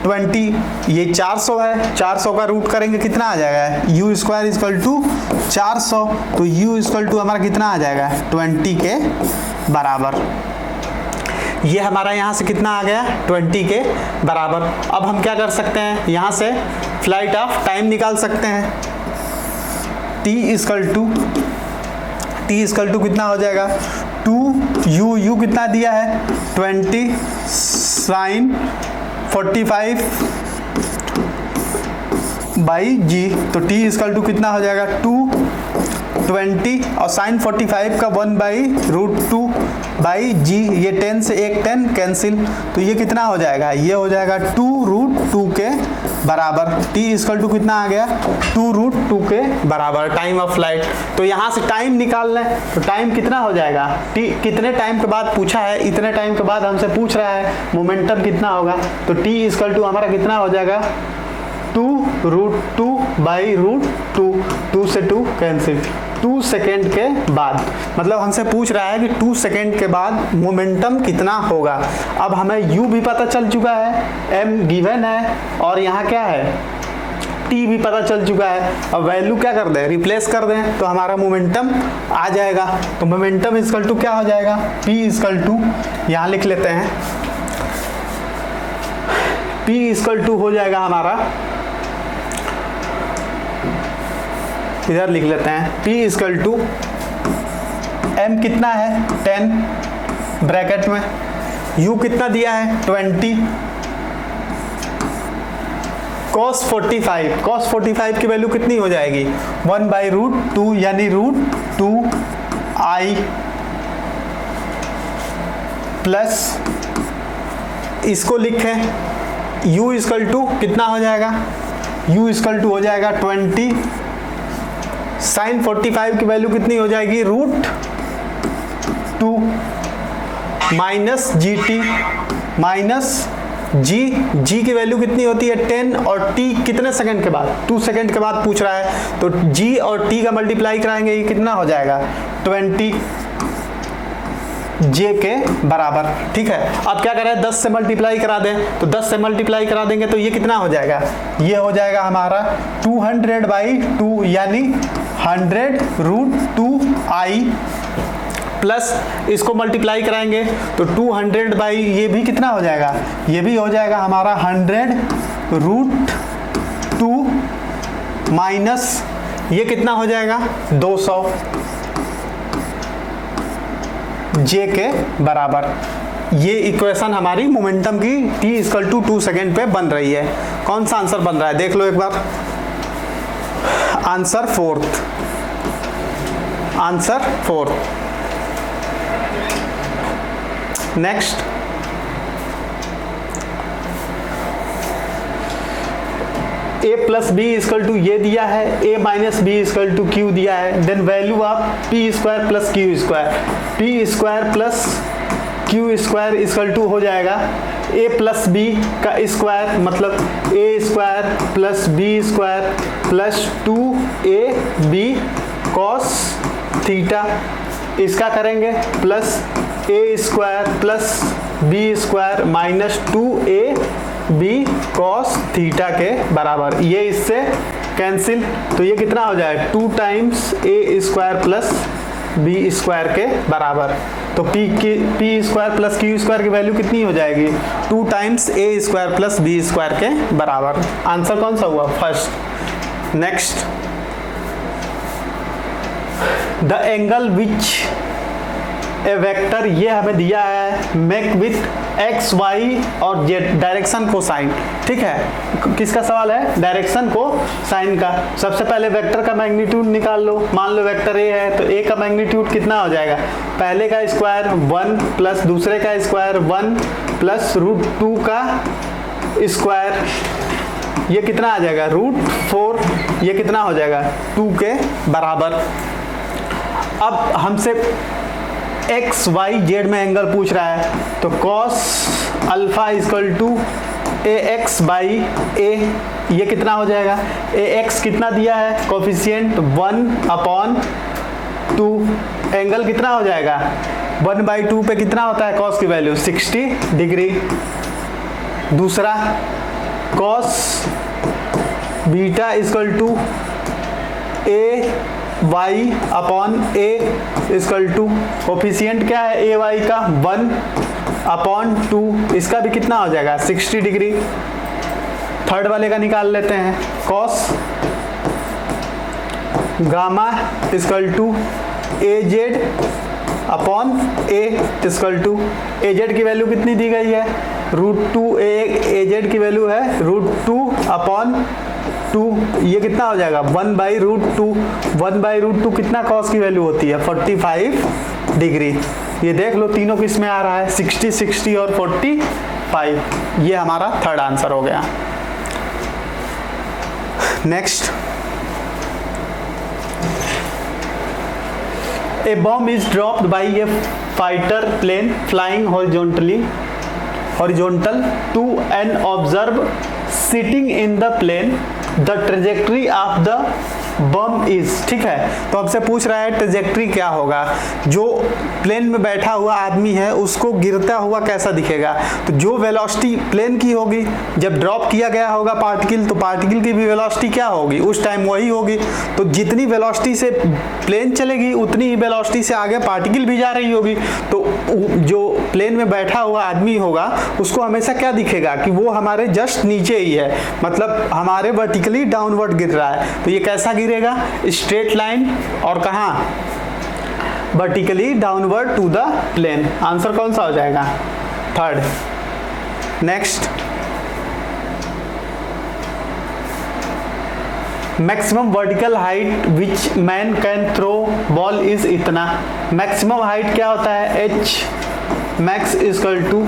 Speaker 1: 20, ये 400 है, 400 का रूट करेंगे कितना आ जाएगा, यू स्क्वायर इक्वल टू 400, तो यू इक्वल टू हमारा कितना आ जाएगा 20 के बराबर। ये हमारा यहाँ से कितना आ गया 20 के बराबर। अब हम क्या कर सकते हैं, यहाँ से फ्लाइट ऑफ टाइम निकाल सकते हैं, t इक्वल टू कितना हो जाएगा 2u कितना दिया है 20 साइन 45 बाई जी, तो t इक्वल टू कितना हो जाएगा 220 और साइन 45 का 1/√2 बाई जी, ये 10 से एक 10 कैंसिल, तो ये कितना हो जाएगा, ये हो जाएगा 2√2 के बराबर। t इक्वल टू कितना आ गया 2√2 के बराबर टाइम ऑफ फ्लाइट। तो यहाँ से टाइम निकाल लें, तो टाइम कितना हो जाएगा, t कितने टाइम के बाद पूछा है, इतने टाइम के बाद हमसे पूछ रहा है मोमेंटम कितना होगा, तो t इक्वल टू हमारा कितना हो जाएगा 2√2 बाई √2, 2 से 2 कैंसिल, 2 सेकेंड के बाद, मतलब हमसे पूछ रहा है कि 2 सेकेंड के बाद मोमेंटम कितना होगा। अब हमें u भी पता चल चुका है, m गिवन है और यहाँ क्या है t भी पता चल चुका है। अब वैल्यू क्या कर दें, रिप्लेस कर दें, तो हमारा मोमेंटम आ जाएगा। तो मोमेंटम इक्वल टू क्या हो जाएगा, p इक्वल टू यहाँ लिख लेते हैं, p इक्वल टू हो जाएगा हमारा, इधर लिख लेते हैं, p इक्वल टू m कितना है 10 ब्रैकेट में, u कितना दिया है 20, cos 45 की वैल्यू कितनी हो जाएगी 1/√2 यानी √2i प्लस इसको लिखें u इक्वल टू कितना हो जाएगा, u इक्वल टू हो जाएगा 20 साइन 45 की वैल्यू कितनी हो जाएगी √2 माइनस gt माइनस g की वैल्यू कितनी होती है 10 और t कितने सेकंड के बाद 2 सेकंड के बाद पूछ रहा है, तो g और t का मल्टीप्लाई कराएंगे, ये कितना हो जाएगा 20 j के बराबर, ठीक है। अब क्या करें 10 से मल्टीप्लाई करा दें, तो 10 से मल्टीप्लाई करा देंगे तो ये कितना हो जाएगा, ये हो जाएगा हमारा 200/2 यानी 100√2i प्लस इसको मल्टीप्लाई कराएंगे तो 200 बाई ये भी कितना हो जाएगा, ये भी हो जाएगा हमारा 100√2 माइनस ये कितना हो जाएगा 200 जे के बराबर। ये इक्वेशन हमारी मोमेंटम की t इक्वल टू 2 सेकेंड पे बन रही है। कौन सा आंसर बन रहा है देख लो एक बार। Answer fourth, answer fourth. Next, a plus B equal to ये दिया है, a minus B equal to Q दिया है, then value of P square plus Q square, P square plus Q square equal to हो जाएगा a plus B का square, मतलब a square plus B square plus 2ab cos theta, इसका करेंगे plus a square plus B square minus 2ab cos theta के बराबर, ये इससे कैंसिल, तो ये कितना हो जाएगा 2 times a square plus B square के बराबर। तो P square plus Q square की वैल्यू कितनी हो जाएगी 2 times a square plus B square के बराबर। आंसर कौन सा हुआ, first. Next, the angle which a vector, ये हमें दिया है मेक विथ एक्स वाई और जेड डायरेक्शन को साइन, ठीक है। किसका सवाल है, डायरेक्शन को साइन का। सबसे पहले वेक्टर का मैग्नीट्यूड निकाल लो, मान लो वेक्टर ए है तो ए का मैग्नीट्यूड कितना हो जाएगा, पहले का स्क्वायर 1 प्लस दूसरे का स्क्वायर 1 प्लस √2 का स्क्वायर, ये कितना आ जाएगा √4, ये कितना हो जाएगा 2 के बराबर। अब हमसे एक्स वाई जेड में एंगल पूछ रहा है, तो cos alpha equal to A X by A, ये कितना हो जाएगा, ए एक्स कितना दिया है कोफिशिएंट 1/2, एंगल कितना हो जाएगा 1/2 पे कितना होता है कॉस की वैल्यू 60 डिग्री। दूसरा cos beta equal to A Y upon A equal to, coefficient क्या है ए वाई का 1/2, इसका भी कितना हो जाएगा 60 डिग्री। थर्ड वाले का निकाल लेते हैं, cos gamma equal to A Z upon A equal to, A Z की वैल्यू कितनी दी गई है √2, ए जेड की वैल्यू है √2/2, ये कितना हो जाएगा 1/√2, 1/√2 कितना कॉस की वैल्यू होती है 45 डिग्री। ये देख लो तीनों किस में आ रहा है 60, 60 और 45, ये हमारा थर्ड आंसर हो गया। Next, a bomb is dropped by a fighter plane flying horizontal to an observer sitting in the plane, the trajectory of the bomb is, ठीक है। तो आपसे पूछ रहा है ट्रेजेक्ट्री क्या होगा, जो प्लेन में बैठा हुआ आदमी है उसको गिरता हुआ कैसा दिखेगा, तो जो वेलोसिटी प्लेन की होगी, जब ड्रॉप किया गया होगा पार्टिकल, तो पार्टिकल की भी वेलोसिटी क्या होगी उस टाइम वही होगी, तो जितनी वेलोसिटी से प्लेन चलेगी उतनी ही वेलोसिटी से आगे पार्टिकल भी जा रही होगी, तो जो प्लेन में बैठा हुआ आदमी होगा उसको हमेशा क्या दिखेगा कि वो हमारे जस्ट नीचे ही है, मतलब हमारे वर्टिकली डाउनवर्ड गिर रहा है, तो ये कैसा गिरेगा स्ट्रेट लाइन और कहाँ vertically downward to the plane. Answer कौन सा हो जाएगा third. Next, maximum vertical height which man can throw ball is इतना, मैक्सिमम हाइट क्या होता है h max equal to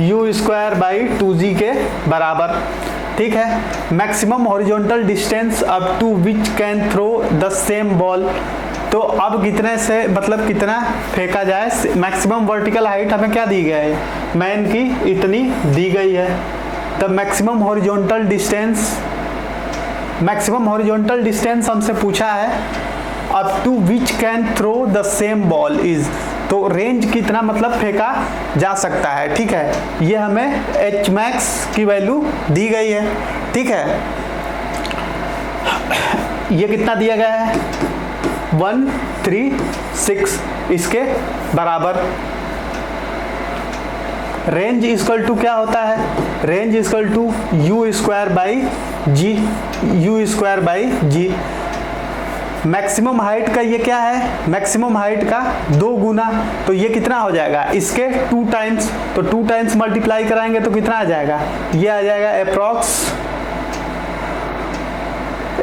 Speaker 1: u square by 2g के बराबर, ठीक है। Maximum horizontal distance up to which can throw the same ball, तो अब कितने से मतलब कितना फेंका जाए, मैक्सिमम वर्टिकल हाइट हमें क्या दी गई है मैन की इतनी दी गई है। द मैक्सिमम हॉरिजॉन्टल डिस्टेंस हमसे पूछा है up to which can throw the same ball is, तो रेंज कितना मतलब फेंका जा सकता है, ठीक है। ये हमें h मैक्स की वैल्यू दी गई है, ठीक है। ये कितना दिया गया है 136 इसके बराबर। रेंज इक्वल टू क्या होता है, range equal to u square by G. Maximum height का ये क्या है, मैक्सिमम हाइट का 2 गुना, तो ये कितना हो जाएगा इसके 2 टाइम्स, तो 2 टाइम्स मल्टीप्लाई कराएंगे तो कितना आ जाएगा, ये आ जाएगा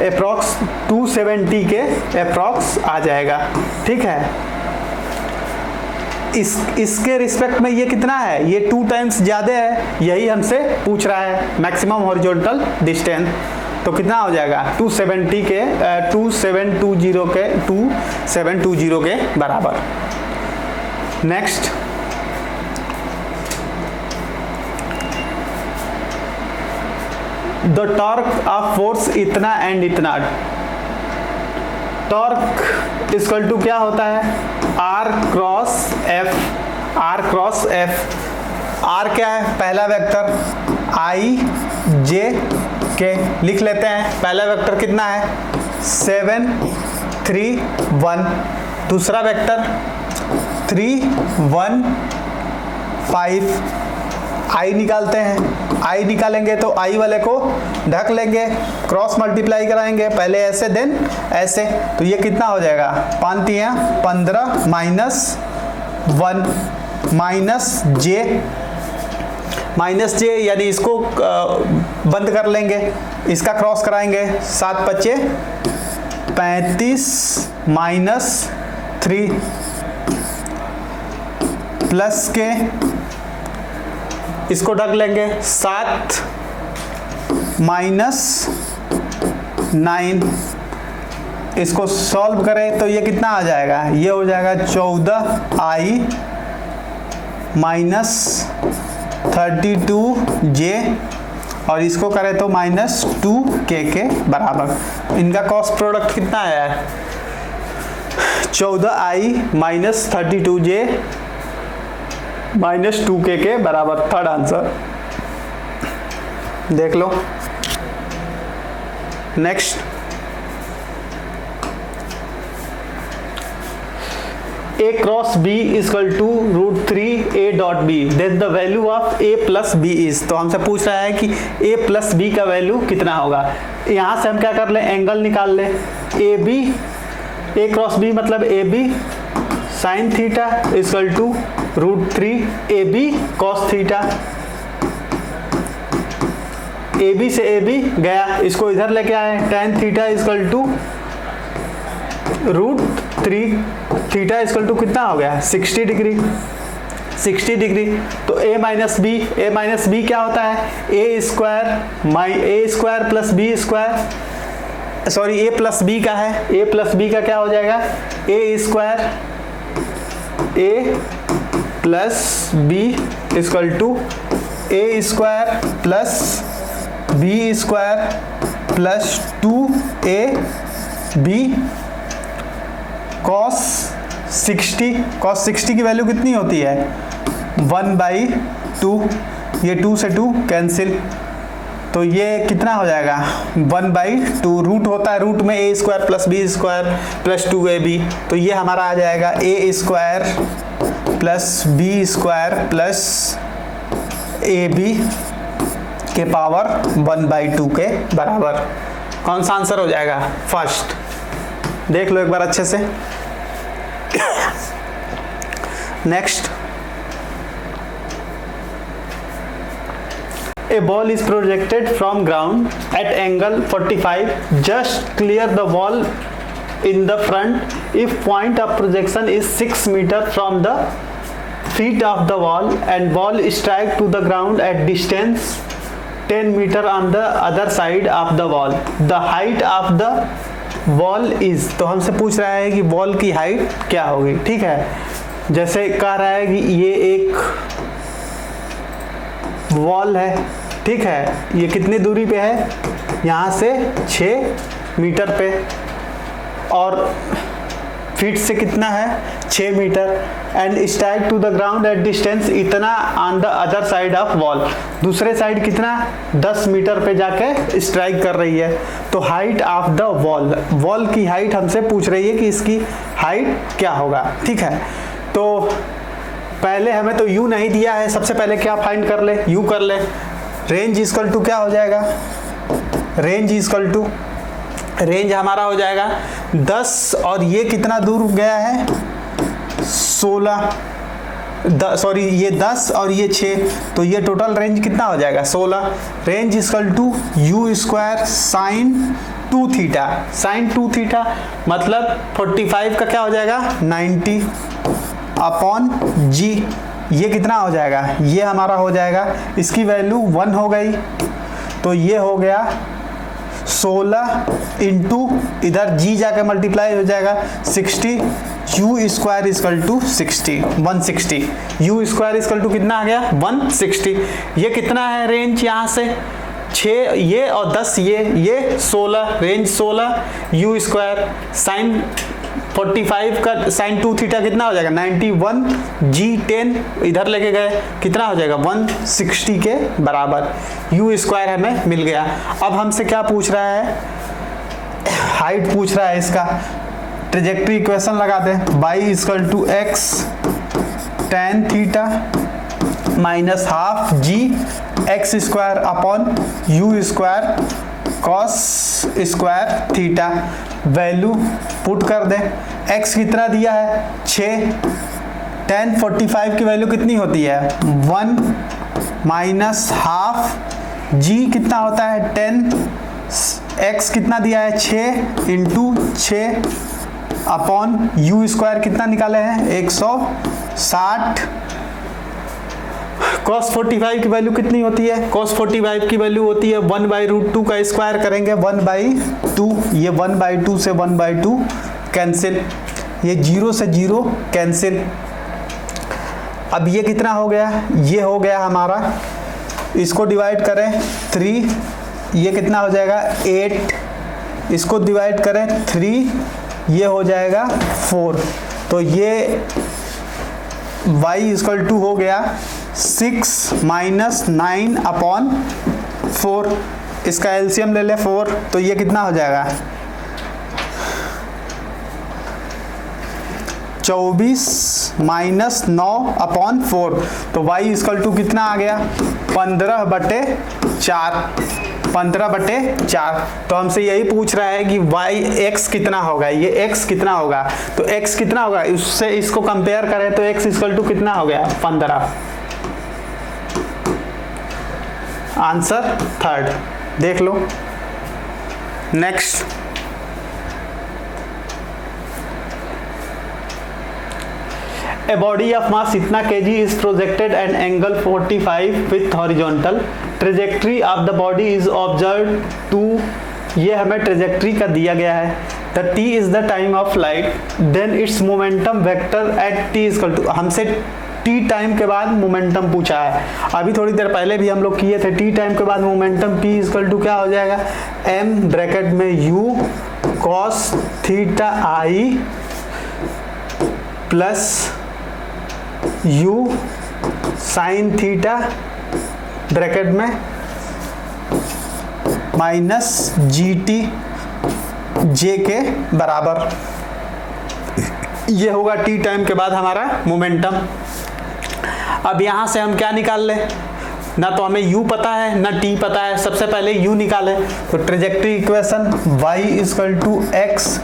Speaker 1: अप्रॉक्स 270 के अप्रॉक्स आ जाएगा। ठीक है, इसके रिस्पेक्ट में ये कितना है, ये 2 टाइम्स ज़्यादा है, यही हमसे पूछ रहा है मैक्सिमम हॉरिजॉन्टल डिस्टेंस। तो कितना हो जाएगा 2720 के बराबर। Next, the torque of force इतना एंड इतना। टॉर्क इक्वल टू क्या होता है, R cross F। R cross F, R क्या है, पहला वेक्टर I J K लिख लेते हैं। पहला वेक्टर कितना है 7 3 1, दूसरा वेक्टर 3 1 5। I निकालते हैं, I निकालेंगे तो I वाले को ढक लेंगे, क्रॉस मल्टीप्लाई कराएंगे, पहले ऐसे देन ऐसे, तो ये कितना हो जाएगा 5 3 15 माइनस 1 माइनस J यानी इसको बंद कर लेंगे, इसका क्रॉस कराएंगे, 7 5 35 माइनस 3 प्लस के इसको ढक लेंगे 7 माइनस 9, इसको सॉल्व करें तो ये कितना आ जाएगा, ये हो जाएगा 14i माइनस 32j, और इसको करें तो माइनस 2k के बराबर। इनका कॉस्ट प्रोडक्ट कितना आया है 14i minus 32j minus 2k के बराबर। थर्ड आंसर देख लो। Next, a cross b equal to √3 a dot b, then the value of a plus b is. तो हमसे पूछ रहा है कि a प्लस b का वैल्यू कितना होगा। यहाँ से हम क्या कर ले, एंगल निकाल ले, A B, a cross b मतलब A B sine theta equal to √3 A B cos theta. A B से ए बी गया, इसको इधर लेके आए, tan थीटा equal to √3 theta equal to कितना हो गया 60 डिग्री। 60 डिग्री तो a माइनस बी क्या होता है, a square plus B square, sorry a plus B का है, a प्लस बी का क्या हो जाएगा a square a plus B equal to a square plus B square plus 2ab cos 60 की वैल्यू कितनी होती है 1/2, ये 2 से 2 कैंसिल, तो ये कितना हो जाएगा 1/2, रूट होता है, रूट में a square plus B square plus 2ab, तो ये हमारा आ जाएगा a square plus B square plus ab के पावर 1/2 के बराबर। कौन सा आंसर हो जाएगा, फर्स्ट। देख लो एक बार अच्छे से। Next, a ball is projected from ground at angle 45, just clear the wall in the front if point of projection is 6 meter from the feet of the wall and ball strike to the ground at distance 10 meter on the other side of the wall, the height of the wall is। तो हमसे पूछ रहा है कि wall की height क्या होगी। ठीक है, जैसे कह रहा है कि ये एक वॉल है, ठीक है, ये कितनी दूरी पे है, यहाँ से 6 मीटर पे, और फीट से कितना है 6 metre, and strike to the ground at distance इतना on the other side of wall, दूसरे साइड कितना 10 मीटर पे जाके स्ट्राइक कर रही है। तो हाइट ऑफ द वॉल की हाइट हमसे पूछ रही है कि इसकी हाइट क्या होगा। ठीक है, तो पहले हमें तो u नहीं दिया है, सबसे पहले क्या फाइंड कर ले, u कर ले। रेंज इक्वल टू क्या हो जाएगा, रेंज हमारा हो जाएगा 10, और ये कितना दूर गया है 16, सॉरी ये 10 और ये 6, तो ये टोटल रेंज कितना हो जाएगा 16। Range equal to u square sine 2 theta, sine 2 theta मतलब 45 का क्या हो जाएगा 90 अपॉन जी, ये कितना हो जाएगा, ये हमारा हो जाएगा, इसकी वैल्यू 1 हो गई, तो ये हो गया 16 इंटू इधर जी जाके मल्टीप्लाई हो जाएगा 60, U square equal to 60 160, U square equal to कितना आ गया 160। ये कितना है रेंज, यहाँ से 6 ये और 10 ये 16, रेंज 16, यू स्क्वायर साइन 45 का साइन 2 थीटा कितना हो जाएगा 91, जी 10 इधर लेके गए कितना हो जाएगा 160 के बराबर, यू स्क्वायर हमें मिल गया। अब हमसे क्या पूछ रहा है, हाइट पूछ रहा है इसका, ट्रेजेक्ट्री इक्वेशन लगाते हैं, y equal to X tan theta minus half ji x square upon you square cos square theta, value put कर दें, x कितना दिया है 6, tan 45 की वैल्यू कितनी होती है 1 माइनस हाफ जी कितना होता है 10, x कितना दिया है 6 इंटू 6 अपॉन यू स्क्वायर कितना निकाले हैं 160, cos 45 की वैल्यू कितनी होती है, cos 45 की वैल्यू होती है 1/√2 का स्क्वायर करेंगे 1/2, ये 1/2 से 1/2 कैंसिल, ये 0 से 0 कैंसिल। अब ये कितना हो गया, ये हो गया हमारा, इसको डिवाइड करें 3, ये कितना हो जाएगा 8, इसको डिवाइड करें 3, ये हो जाएगा 4, तो ये y इक्वल टू हो गया 6 माइनस 9 अपॉन 4, इसका एलसीएम ले ले 4, तो ये कितना हो जाएगा 24 माइनस 9 अपॉन 4, तो y इक्वल टू कितना आ गया 15/4, 15/4। तो हमसे यही पूछ रहा है कि y x कितना होगा, ये x कितना होगा, तो x कितना होगा, उससे इसको कंपेयर करें तो x इक्वल टू कितना हो गया 15, आंसर थर्ड, देख लो। Next, A body of mass इतना kg is projected at angle 45 with horizontal trajectory of the body is observed to, ये हमें trajectory का दिया गया है, the t is the time of light, then its momentum vector at t is equal to, हमसे t time के बाद momentum पूछा है, अभी थोड़ी देर पहले भी हम लोग किए थे, t टाइम के बाद मोमेंटम p इक्वल टू क्या हो जाएगा m ब्रैकेट में u cos theta i plus u sine theta bracket में माइनस जी टी जे के बराबर, ये होगा टी टाइम के बाद हमारा मोमेंटम। अब यहां से हम क्या निकाल लें, ना तो हमें u पता है ना t पता है, सबसे पहले u निकालें, तो trajectory equation y equal to X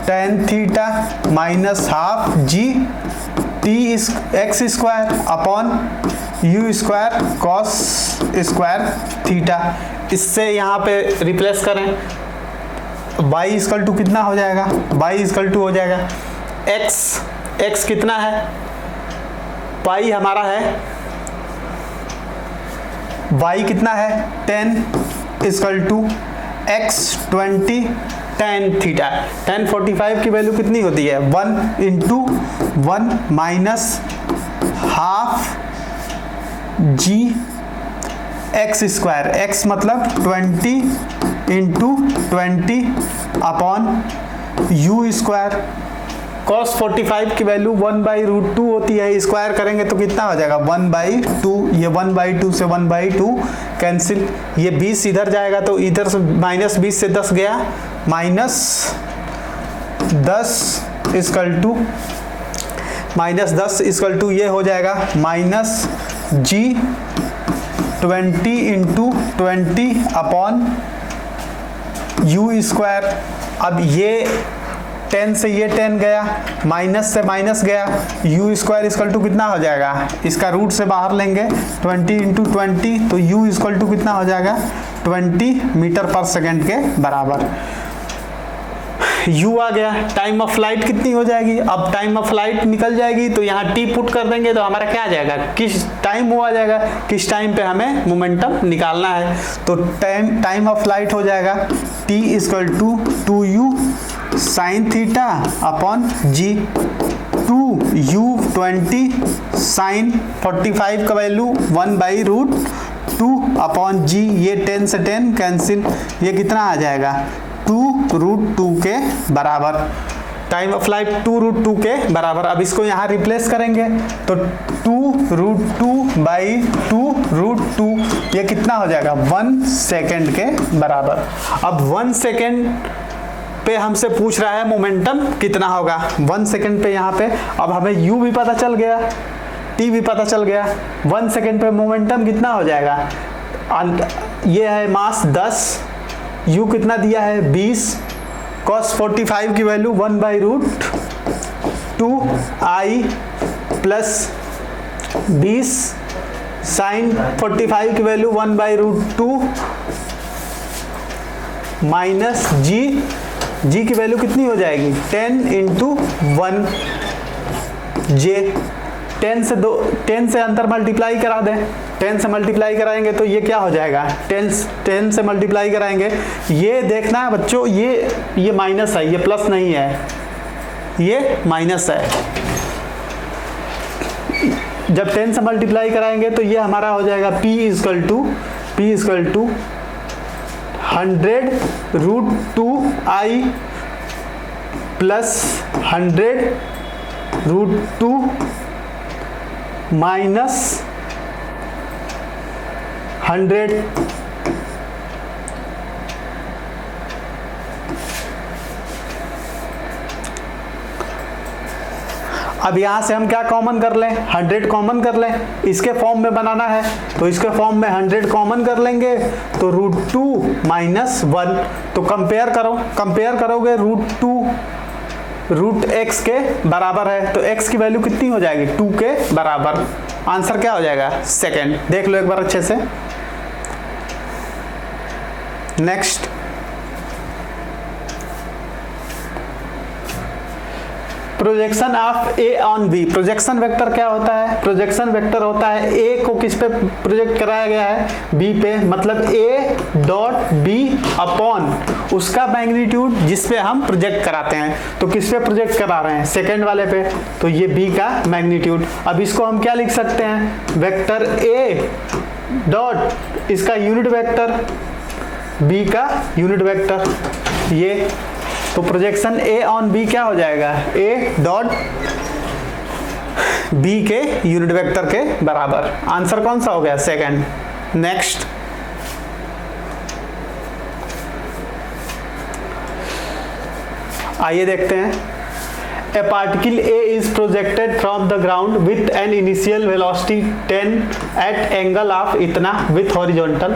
Speaker 1: tan theta minus half G T X square upon you square cos square theta, इससे यहाँ पे रिप्लेस करें, y इक्वल टू कितना हो जाएगा, y इक्वल टू हो जाएगा x कितना है, पाई हमारा है, y कितना है 10 equal to x 20 tan theta, tan 45 की वैल्यू कितनी होती है 1 इंटू 1 माइनस हाफ जी एक्स स्क्वायर, x मतलब 20 into 20 upon you square, cos 45 की वैल्यू 1/√2 होती है, स्क्वायर करेंगे तो कितना हो जाएगा 1/2, ये 1/2 से 1/2 कैंसिल, ये 20 इधर जाएगा तो इधर से माइनस 20 से 10 गया, minus 10 equal to minus 10 equal to ये हो जाएगा minus ji 20 into 20 upon you square. अब ये 10 से ये 10 गया, माइनस से माइनस गया, यू स्क्वायर इक्वल टू कितना हो जाएगा, इसका रूट से बाहर लेंगे 20 इंटू 20, तो यू इक्वल टू कितना हो जाएगा 20 मीटर पर सेकेंड के बराबर। u आ गया, टाइम ऑफ फ्लाइट कितनी हो जाएगी, अब टाइम ऑफ फ्लाइट निकल जाएगी तो यहाँ t पुट कर देंगे तो हमारा क्या आ जाएगा, किस टाइम वो आ जाएगा, किस टाइम पे हमें मोमेंटम निकालना है। तो टाइम ऑफ फ्लाइट हो जाएगा t equal to 2u sine theta upon g, 2u 20 sine 45 का वैल्यू 1/√2 अपॉन g, ये 10 से 10 कैंसिल, ये कितना आ जाएगा 2√2 के बराबर। टाइम ऑफ फ्लाइट 2√2 के बराबर। अब इसको यहाँ रिप्लेस करेंगे तो 2√2/2√2 ये कितना हो जाएगा 1 सेकेंड के बराबर। अब 1 सेकेंड पे हमसे पूछ रहा है मोमेंटम कितना होगा, 1 सेकेंड पे यहाँ पे अब हमें u भी पता चल गया, t भी पता चल गया, 1 सेकेंड पे मोमेंटम कितना हो जाएगा, ये है मास 10, u कितना दिया है 20, cos 45 की वैल्यू 1/√2 i प्लस 20 साइन 45 की वैल्यू 1/√2 माइनस g की वैल्यू कितनी हो जाएगी 10 इंटू 1 j, 10 से अंतर मल्टीप्लाई करा दें, 10 से मल्टीप्लाई कराएंगे तो ये क्या हो जाएगा 10 से मल्टीप्लाई कराएंगे, ये देखना है बच्चों, ये माइनस है, ये प्लस नहीं है, ये माइनस है। जब 10 से मल्टीप्लाई कराएंगे तो ये हमारा हो जाएगा p equal to 100√2i plus 100√2 minus 100 अब यहां से हम क्या कॉमन कर लें, 100 कॉमन कर लें, इसके फॉर्म में बनाना है तो इसके फॉर्म में 100 कॉमन कर लेंगे तो √2 माइनस 1, तो कंपेयर करोगे √2 √x के बराबर है तो x की वैल्यू कितनी हो जाएगी 2 के बराबर। आंसर क्या हो जाएगा सेकेंड, देख लो एक बार अच्छे से। Next, projection of a on b. Projection vector क्या होता है, प्रोजेक्शन वेक्टर होता है ए को किस पे प्रोजेक्ट कराया गया है बी पे, मतलब ए डॉट बी अपॉन उसका मैग्नीट्यूड जिस पे हम प्रोजेक्ट कराते हैं, तो किस पे प्रोजेक्ट करा रहे हैं सेकेंड वाले पे, तो ये बी का मैग्नीट्यूड। अब इसको हम क्या लिख सकते हैं, वेक्टर ए डॉट इसका यूनिट वेक्टर बी का यूनिट वेक्टर, ये तो प्रोजेक्शन ए ऑन बी क्या हो जाएगा, ए डॉट बी के यूनिट वेक्टर के बराबर। आंसर कौन सा हो गया सेकंड। नेक्स्ट, आइए देखते हैं। A particle A is projected from the ground with an initial velocity 10 at angle of इतना with horizontal.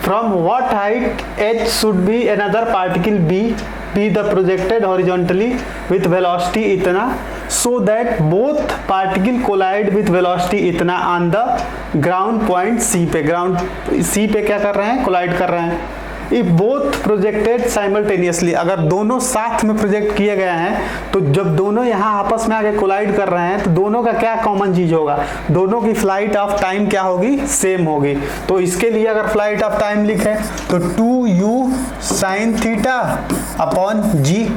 Speaker 1: From what height h should be another particle B be the projected horizontally with velocity इतना so that both particle collide with velocity इतना on the ground point C पे, ground C पे क्या कर रहे हैं, collide कर रहे हैं। If both projected simultaneously, अगर दोनों साथ में प्रोजेक्ट किए गए हैं तो जब दोनों यहाँ आपस में आके कोलाइड कर रहे हैं तो दोनों का क्या कॉमन चीज होगा, दोनों की फ्लाइट ऑफ टाइम क्या होगी, सेम होगी। तो इसके लिए अगर फ्लाइट ऑफ टाइम लिखे तो 2u sine theta upon g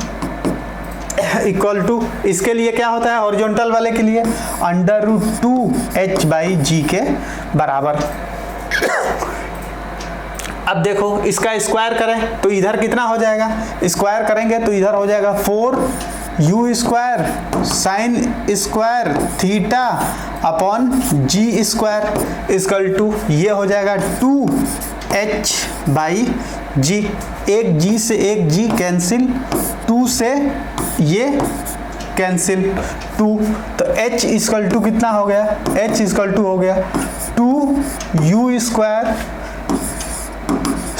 Speaker 1: equal to, इसके लिए क्या होता है हॉरिजॉन्टल वाले के लिए √2h/g के बराबर। अब देखो इसका स्क्वायर करें तो इधर कितना हो जाएगा, स्क्वायर करेंगे तो इधर हो जाएगा 4u square sine square theta upon g square equal to, ये हो जाएगा 2h/g, एक g से एक g कैंसिल, 2 से ये कैंसिल 2, तो h इक्वल टू कितना हो गया, h इक्वल टू हो गया 2u square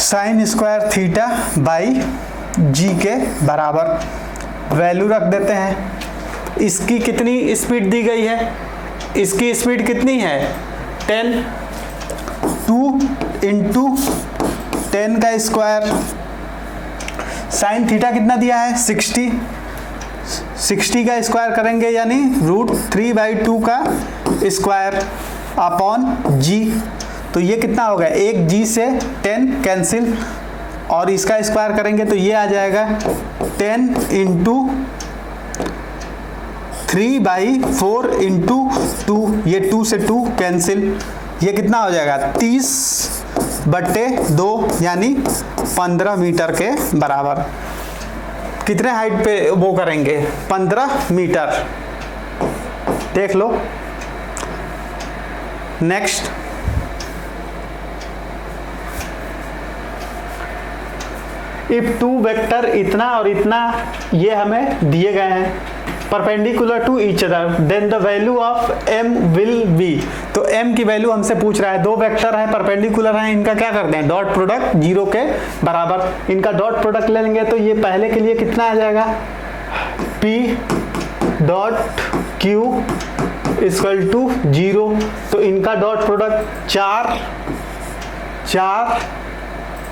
Speaker 1: sine square theta by G के बराबर। वैल्यू रख देते हैं। इसकी कितनी स्पीड दी गई है, इसकी स्पीड कितनी है 10, 2 इंटू 10 का स्क्वायर, साइन थीटा कितना दिया है 60, 60 का स्क्वायर करेंगे यानी √3/2 का स्क्वायर अपॉन g। तो ये कितना होगा, एक g से 10 कैंसिल और इसका स्क्वायर करेंगे तो ये आ जाएगा 10 इंटू 3/4 इंटू 2, ये 2 से 2 कैंसिल, ये कितना हो जाएगा 30/2 यानी 15 मीटर के बराबर। कितने हाइट पे वो करेंगे 15 मीटर, देख लो। नेक्स्ट, इफ टू वेक्टर इतना और इतना ये हमें दिए गए हैं perpendicular to each other, then the value of m will be. तो m की वैल्यू हमसे पूछ रहा है, दो वेक्टर है परपेंडिकुलर है, इनका क्या करते हैं डॉट प्रोडक्ट 0 के बराबर, इनका डॉट प्रोडक्ट ले लेंगे तो ये पहले के लिए कितना आ जाएगा p dot q equal to 0, तो इनका dot product 4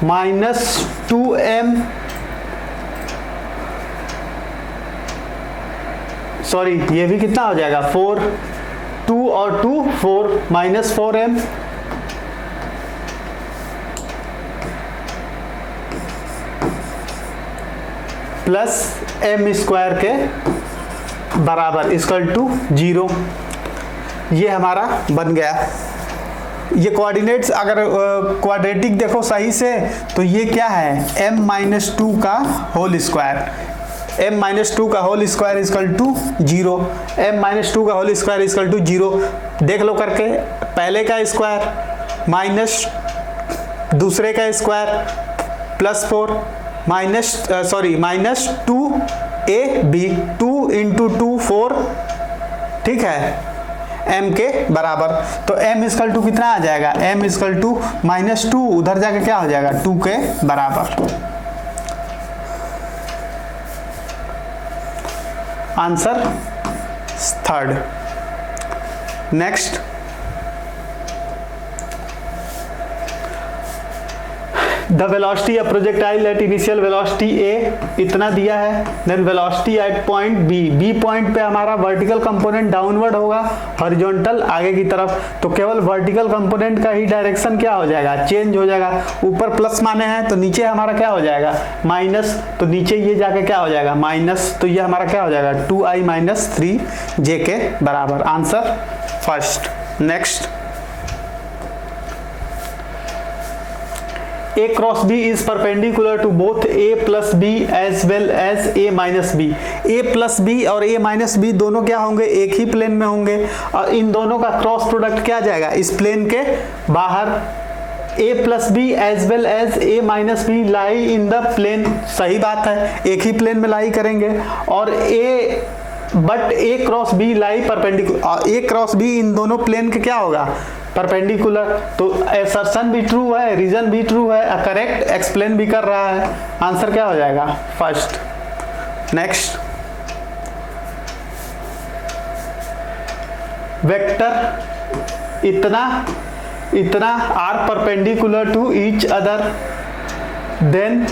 Speaker 1: minus 2m, sorry ये भी कितना हो जाएगा 4, 2 और 2 4 minus 4m plus m square के बराबर इक्वल टू 0। ये हमारा बन गया। ये कोऑर्डिनेट्स अगर क्वाड्रेटिक देखो सही से तो ये क्या है m-2 का होल स्क्वायर, m-2 का whole square equal to 0, m-2 का होल स्क्वायर इक्वल टू 0। देख लो करके, पहले का स्क्वायर माइनस दूसरे का square plus 4 minus 2ab, 2 into 2 4, ठीक है m के बराबर। तो m इक्वल टू कितना आ जाएगा, m इक्वल टू -2, उधर जाके क्या हो जाएगा 2 के बराबर। Answer third. Next, the velocity of projectile at initial velocity a इतना दिया है, then velocity at point b point पे हमारा वर्टिकल कंपोनेंट डाउनवर्ड होगा, हॉरिजॉन्टल आगे की तरफ, तो केवल वर्टिकल कंपोनेंट का ही डायरेक्शन क्या हो जाएगा चेंज हो जाएगा। ऊपर प्लस माने हैं तो नीचे हमारा क्या हो जाएगा माइनस, तो नीचे ये जाके क्या हो जाएगा माइनस, तो ये हमारा क्या हो जाएगा 2i-3j के बराबर। Answer first. Next, A cross B is perpendicular to both A plus B as well as A minus B। A plus B और A minus B दोनों क्या होंगे एक ही प्लेन में होंगे, और इन दोनों का क्रॉस प्रोडक्ट क्या जाएगा इस प्लेन के बाहर। A plus B as well as A minus B lie in the plane, सही बात है एक ही प्लेन में लाई करेंगे, और but A cross B lie perpendicular, A cross B इन दोनों प्लेन के क्या होगा परपेंडिकुलर। तो असर्शन भी ट्रू है, रीजन भी ट्रू है, करेक्ट एक्सप्लेन भी कर रहा है। आंसर क्या हो जाएगा फर्स्ट। नेक्स्ट, वेक्टर इतना are perpendicular to each other, then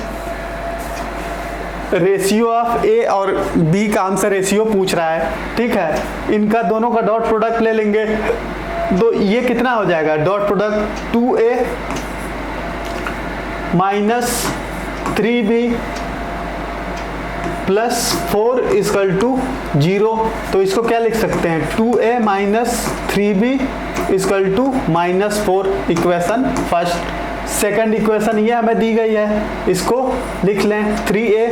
Speaker 1: ratio of A और बी का हमसे रेशियो पूछ रहा है, ठीक है। इनका दोनों का डॉट प्रोडक्ट ले लेंगे तो ये कितना हो जाएगा dot product 2a minus 3b plus 4 equal to 0। तो इसको क्या लिख सकते हैं 2a minus 3b equal to -4, equation first. Second equation ये हमें दी गई है, इसको लिख लें 3a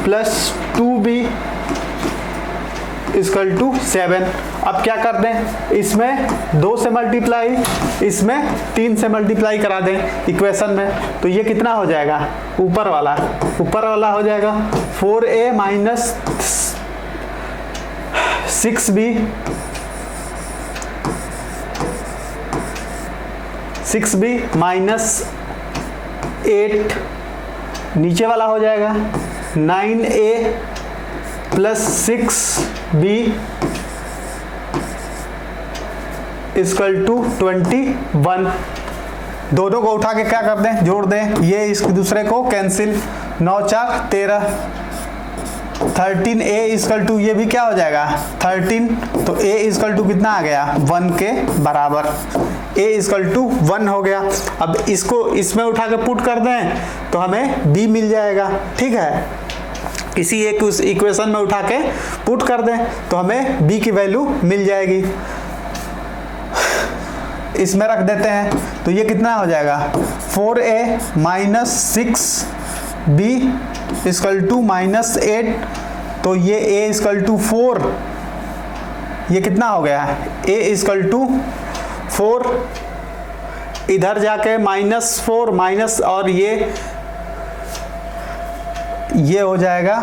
Speaker 1: plus 2b equal to 7। अब क्या कर दें, इसमें 2 से मल्टीप्लाई, इसमें 3 से मल्टीप्लाई करा दें इक्वेशन में, तो ये कितना हो जाएगा ऊपर वाला हो जाएगा 4a माइनस 6b माइनस 8, नीचे वाला हो जाएगा 9a plus 6b equal to 21। दोनों को उठा के क्या कर दें, जोड़ दें, ये इस दूसरे को कैंसिल, 9 4 13, 13a इक्वल टू, ये भी क्या हो जाएगा 13, तो a इक्वल टू कितना आ गया 1 के बराबर, a इक्वल टू 1 हो गया। अब इसको इसमें उठा के पुट कर दें तो हमें b मिल जाएगा, ठीक है। किसी एक उस इक्वेशन में उठा के पुट कर दें तो हमें b की वैल्यू मिल जाएगी। इसमें रख देते हैं तो ये कितना हो जाएगा 4a minus 6b equal to minus 8, तो ये a इक्वल टू 4, ये कितना हो गया a इक्वल टू 4, इधर जाके -4 माइनस, और ये हो जाएगा,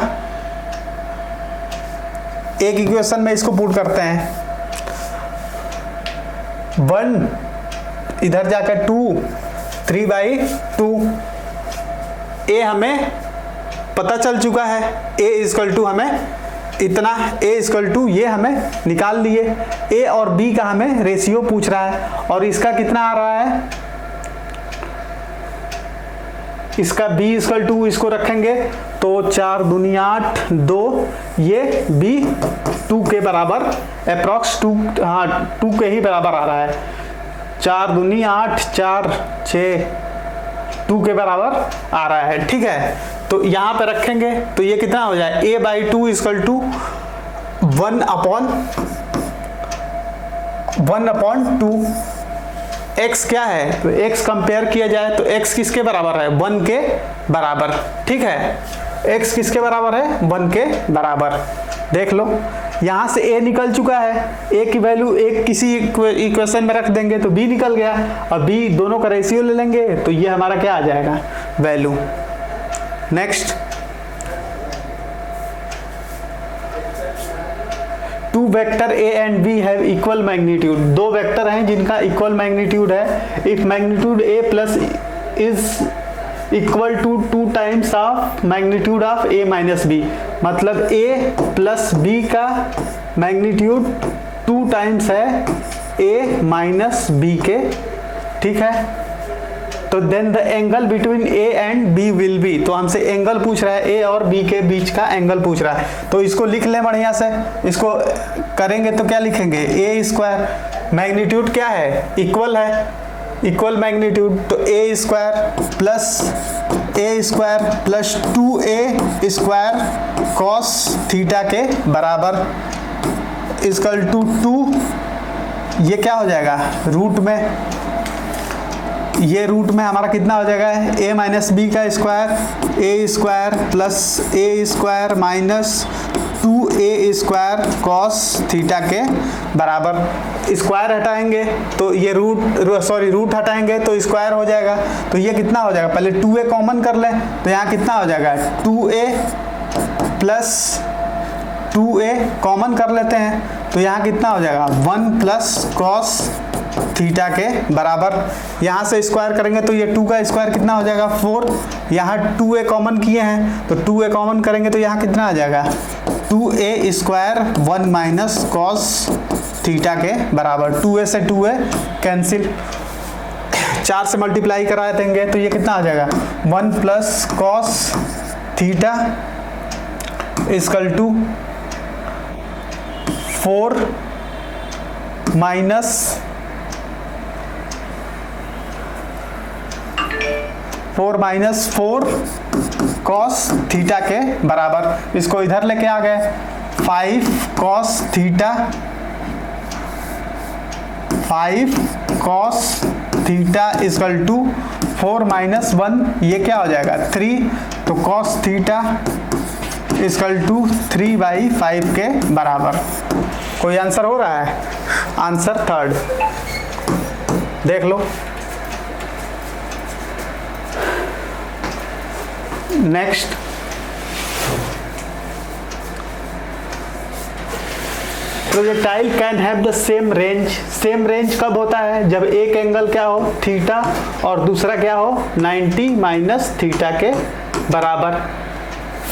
Speaker 1: एक इक्वेशन में इसको पुट करते हैं 1, इधर जाकर 2, 3/2, a हमें पता चल चुका है, a इक्वल टू हमें इतना, a इक्वल टू ये हमें निकाल लिए, a और b का हमें रेशियो पूछ रहा है, और इसका कितना आ रहा है, इसका b इक्वल टू, इसको रखेंगे तो 4 दूनी 8, 2, ये b 2 के बराबर अप्रॉक्स 2, हाँ 2 के ही बराबर आ रहा है, 4 दूनी 8, 4 6, 2 के बराबर आ रहा है, ठीक है। तो यहाँ पे रखेंगे तो ये कितना हो जाए a/2 इक्वल टू 1/2, x क्या है, तो x कंपेयर किया जाए तो x किसके बराबर है 1 के बराबर, ठीक है। x किसके बराबर है 1 के बराबर, देख लो यहाँ से a निकल चुका है, a की वैल्यू एक किसी इक्वेशन में रख देंगे तो b निकल गया, और b दोनों का रेशियो ले लेंगे तो ये हमारा क्या आ जाएगा value. Next, 2 vector a and b have equal magnitude, 2 vector हैं जिनका इक्वल मैग्नीट्यूड है। If magnitude a plus is equal to 2 times of magnitude of a minus b, मतलब a प्लस b का मैग्नीट्यूड 2 टाइम्स है a minus b के, ठीक है। तो then the angle between a and b will be, तो हमसे angle पूछ रहा है, a और b के बीच का एंगल पूछ रहा है, तो इसको लिख लें बढ़िया से। इसको करेंगे तो क्या लिखेंगे a स्क्वायर, मैग्नीट्यूड क्या है इक्वल है, इक्वल मैग्नीट्यूड, तो a square plus 2a square cos theta के बराबर इक्वल टू 2, ये क्या हो जाएगा रूट में, ये रूट में हमारा कितना हो जाएगा a माइनस बी का square, a square plus a square minus 2a square cos theta के बराबर, स्क्वायर हटाएंगे तो ये रूट हटाएंगे तो स्क्वायर हो जाएगा, तो ये कितना हो जाएगा, पहले 2a कॉमन कर लें तो यहाँ कितना हो जाएगा 2a प्लस 2a कॉमन कर लेते हैं तो यहाँ कितना हो जाएगा 1 प्लस कॉस थीटा के बराबर, यहाँ से स्क्वायर करेंगे तो ये 2 का स्क्वायर कितना हो जाएगा 4, यहाँ 2a कॉमन किए हैं तो 2a कॉमन करेंगे तो यहाँ कितना आ जाएगा 2a square 1 minus cos theta के बराबर, 2a से 2a कैंसिल, 4 से मल्टीप्लाई करा देंगे तो ये कितना आ जाएगा 1 plus cos theta equal to 4 minus 4 cos theta के बराबर, इसको इधर लेके आ गए 5 cos theta equal to 4 minus 1, ये क्या हो जाएगा 3, तो कॉस थीटा इक्वल टू 3/5 के बराबर। कोई आंसर हो रहा है, आंसर 3rd देख लो। Next, projectile can have the same range, same range कब होता है जब एक एंगल क्या हो थीटा और दूसरा क्या हो 90 माइनस थीटा के बराबर।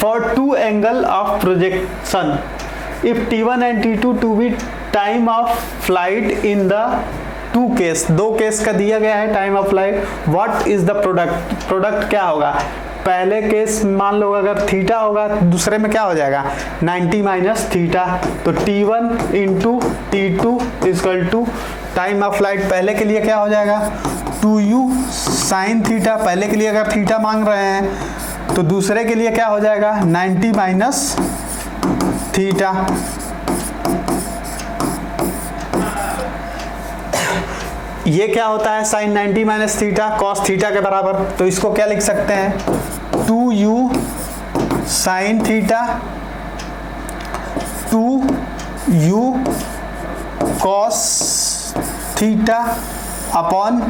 Speaker 1: For two angle of projection if T1 and T2 to be time of flight in the two case, दो केस का दिया गया है time of flight, what is the product, product क्या होगा, पहले केस मान लो अगर थीटा होगा, दूसरे में क्या हो जाएगा 90 माइनस थीटा, तो T1 into T2 equal to time of flight पहले के लिए क्या हो जाएगा 2u साइन थीटा, पहले के लिए अगर थीटा मांग रहे हैं तो दूसरे के लिए क्या हो जाएगा 90 माइनस थीटा। ये क्या होता है sine 90 minus theta cos theta के बराबर, तो इसको क्या लिख सकते हैं 2u sine theta 2u cos theta upon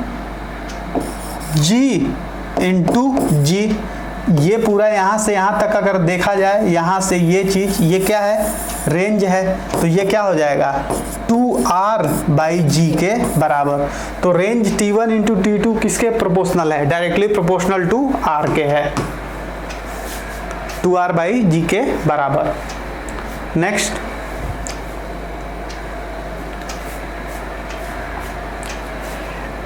Speaker 1: g into G. ये पूरा यहाँ से यहाँ तक अगर देखा जाए, यहाँ से ये चीज, ये क्या है रेंज है, तो ये क्या हो जाएगा 2r बाई जी के बराबर। तो रेंज T1 इंटू T2 किसके प्रोपोर्शनल है, डायरेक्टली प्रोपोर्शनल टू r के है, 2r बाई जी के बराबर। Next,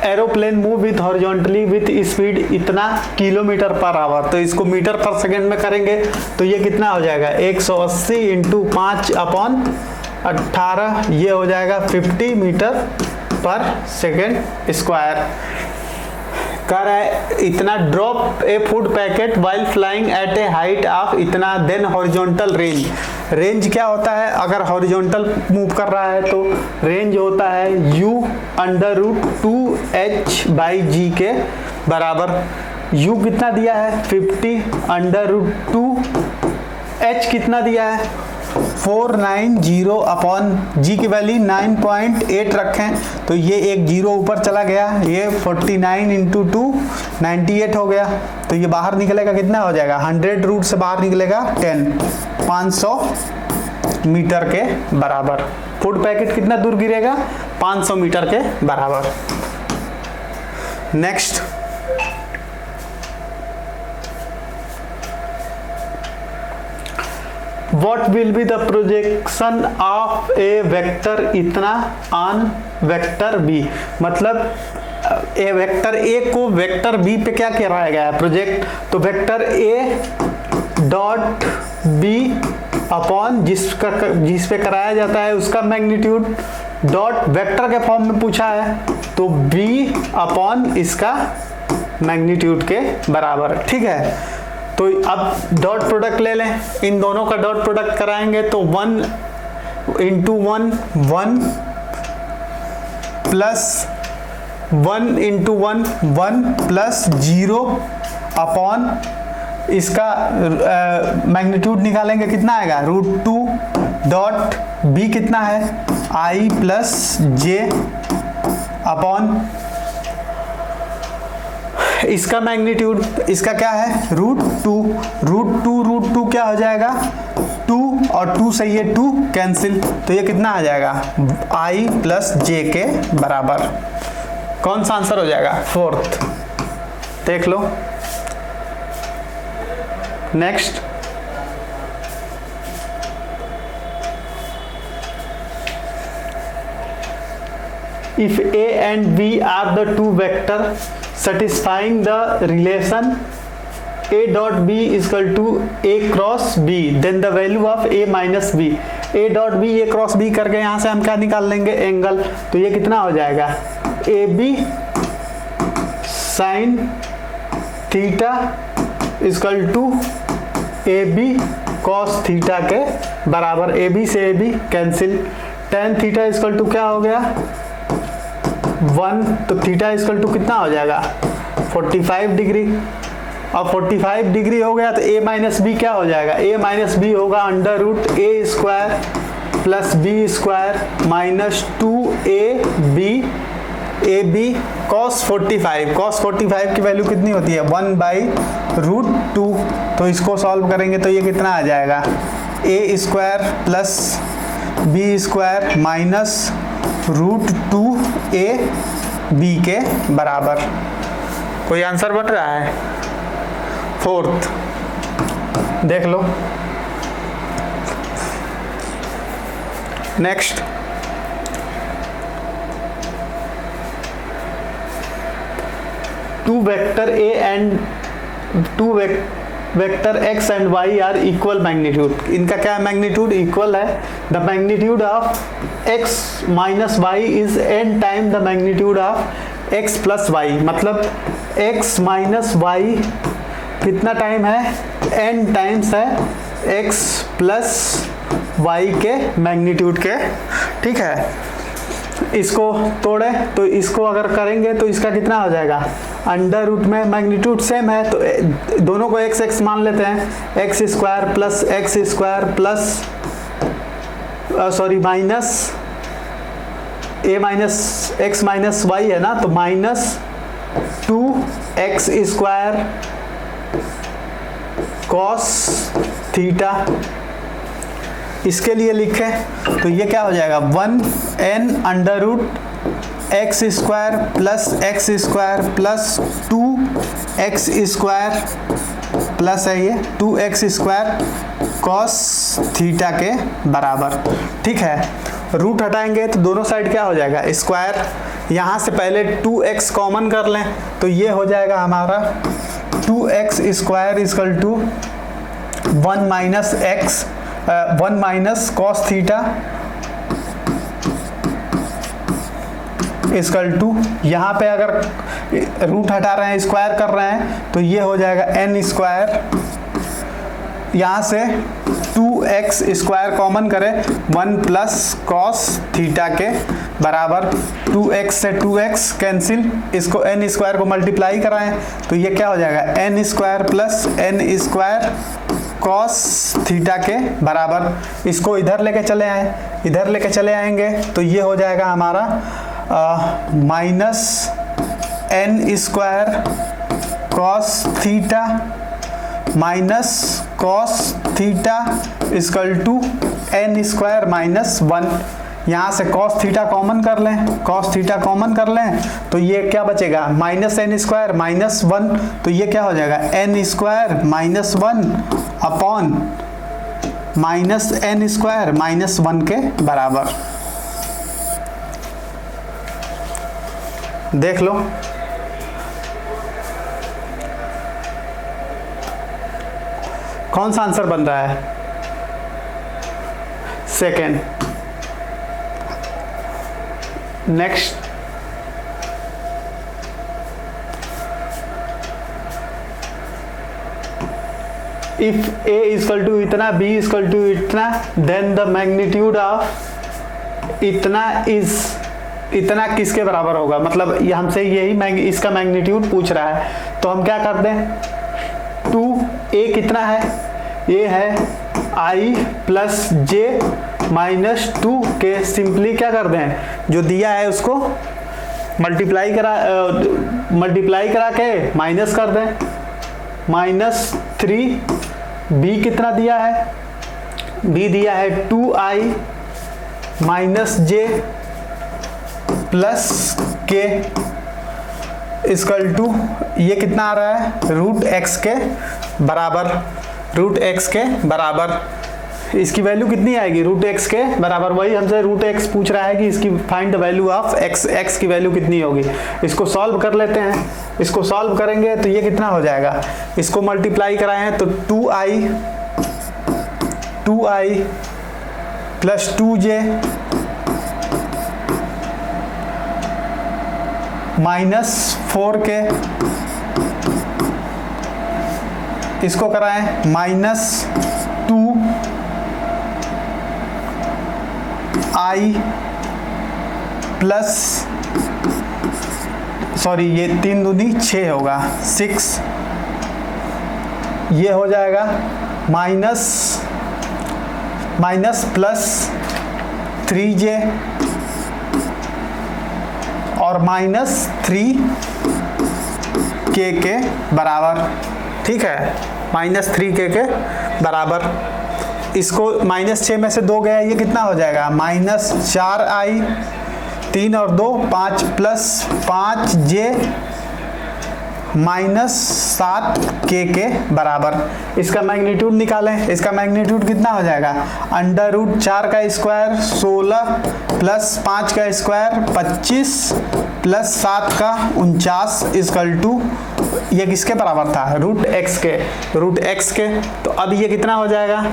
Speaker 1: aeroplane move with horizontally with speed इतना किलोमीटर पर आवर, तो इसको मीटर पर सेकेंड में करेंगे तो ये कितना हो जाएगा 180 इंटू 5 अपॉन 18, ये हो जाएगा 50 मीटर पर सेकेंड स्क्वायर। कर है इतना drop A food packet while flying eight A height of इतना, देन हॉरिजॉन्टल रेंज, रेंज क्या होता है अगर हॉरिजॉन्टल मूव कर रहा है तो रेंज होता है u under root 2h by G के बराबर। u कितना दिया है 50 अंडर रूट 2, h कितना दिया है 490 अपॉन जी की वैल्यू 9.8 रखें, तो ये एक जीरो ऊपर चला गया, ये 49 इंटू 2 98 हो गया, तो ये बाहर निकलेगा कितना हो जाएगा 100 रूट से बाहर निकलेगा 10, 500 मीटर के बराबर। फूड पैकेट कितना दूर गिरेगा 500 मीटर के बराबर। Next, what will be the projection of a vector इतना on vector b, मतलब ए वेक्टर ए को वेक्टर बी पे क्या कराया गया है प्रोजेक्ट, तो vector a dot b upon जिस पे कराया जाता है उसका मैग्नीट्यूड डॉट वेक्टर के फॉर्म में पूछा है, तो बी अपॉन इसका मैग्नीट्यूड के बराबर। ठीक है, तो अब डॉट प्रोडक्ट ले लें, इन दोनों का डॉट प्रोडक्ट कराएंगे तो 1 into 1 1 plus 1 into 1 1 plus 0 upon इसका मैग्नीट्यूड निकालेंगे कितना आएगा √2 डॉट बी कितना है i प्लस जे अपॉन इसका मैग्नीट्यूड, इसका क्या है √2 क्या हो जाएगा 2 और 2 से ये 2 कैंसिल, तो ये कितना आ जाएगा i प्लस जे के बराबर। कौन सा आंसर हो जाएगा फोर्थ, देख लो। Next, if a and b are the two vectors satisfying the relation a dot b is equal to a cross b, then the value of a minus b, a dot b a cross b करके यहाँ से हम क्या निकाल लेंगे angle, तो ये कितना हो जाएगा a B sine theta is equal to a B cos theta के बराबर। ए बी से ए b cancel, tan theta is equal to क्या हो गया 1, तो थीटा इक्वल टू कितना हो जाएगा 45 डिग्री, और 45 डिग्री हो गया तो a माइनस बी क्या हो जाएगा, a माइनस बी होगा under root A square plus B square minus 2ab ab cos 45 की वैल्यू कितनी होती है 1/√2, तो इसको सॉल्व करेंगे तो ये कितना आ जाएगा a square plus B square minus √2a b के बराबर। कोई आंसर बन रहा है फोर्थ। देख लो। Next, two vector A and two vector x and y are equal magnitude. इनका क्या मैग्नीट्यूड इक्वल है। The magnitude of x minus Y is n time the magnitude of x plus Y. मतलब x minus Y कितना time है, n times है x plus Y के magnitude के। ठीक है, इसको तोड़े तो इसको अगर करेंगे तो इसका कितना हो जाएगा, अंडर रूट में मैग्नीट्यूड सेम है तो दोनों को x x मान लेते हैं। X square plus x square plus sorry minus a minus x minus y है ना, तो minus 2x square cos theta. इसके लिए लिखे तो ये क्या हो जाएगा, 1n under root x square plus x square plus 2x square plus है ये 2x स्क्वायर कॉस थीटा के बराबर। ठीक है, रूट हटाएंगे तो दोनों साइड क्या हो जाएगा, स्क्वायर। यहाँ से पहले 2x कॉमन कर लें तो ये हो जाएगा हमारा 2x square equal to 1 minus x 1 minus cos theta equal to, यहाँ पे अगर रूट हटा रहे हैं स्क्वायर कर रहे हैं तो ये हो जाएगा n स्क्वायर। यहाँ से 2x स्क्वायर कॉमन करें 1 प्लस कॉस थीटा के बराबर 2x से 2x कैंसिल, इसको n स्क्वायर को मल्टीप्लाई कराएं तो ये क्या हो जाएगा n square plus n square cos theta के बराबर। इसको इधर लेके चले आए, इधर लेके चले आएंगे तो ये हो जाएगा हमारा minus n square cos theta minus cos theta equal to n square minus 1। यहाँ से कॉस थीटा कॉमन कर लें, कॉस थीटा कॉमन कर लें तो ये क्या बचेगा, माइनस n स्क्वायर माइनस 1, तो ये क्या हो जाएगा n square minus 1 upon minus n square minus 1 के बराबर। देख लो, कौन सा आंसर बन रहा है, second. Next, if a equal to इतना, b इक्वल टू इतना, देन द मैग्नीट्यूड ऑफ इतना इज इतना किसके बराबर होगा। मतलब ये हमसे यही इसका मैग्नीट्यूड पूछ रहा है तो हम क्या कर दें, 2a कितना है, ये है i प्लस जे माइनस 2 के, सिंपली क्या कर दें, जो दिया है उसको मल्टीप्लाई करा के माइनस कर दें। माइनस 3b कितना दिया है, b दिया है 2i माइनस जे प्लस के इक्वल टू ये कितना आ रहा है, रूट एक्स के बराबर, रूट एक्स के बराबर। इसकी वैल्यू कितनी आएगी, रूट एक्स के बराबर। वही हमसे रूट एक्स पूछ रहा है कि इसकी find the value of x, x की वैल्यू कितनी होगी। इसको सॉल्व कर लेते हैं, इसको सॉल्व करेंगे तो ये कितना हो जाएगा, इसको मल्टीप्लाई कराएं तो 2i plus 2j minus 4k, इसको कराएं माइनस 2i प्लस सॉरी ये 3 दूनी 6 होगा 6, ये हो जाएगा माइनस प्लस 3j और माइनस 3k के बराबर। ठीक है, माइनस 3k के बराबर। इसको माइनस 6 में से 2 गया, ये कितना हो जाएगा, माइनस 4i 3 और 2 5 प्लस 5j -7k के बराबर। इसका मैग्नीट्यूड निकालें, इसका मैग्नीट्यूड कितना हो जाएगा, √4 का स्क्वायर 16 प्लस 5 का स्क्वायर 25 प्लस 7 का 49 इक्वल टू, ये किसके बराबर था, √x के, √x के। तो अब ये कितना हो जाएगा,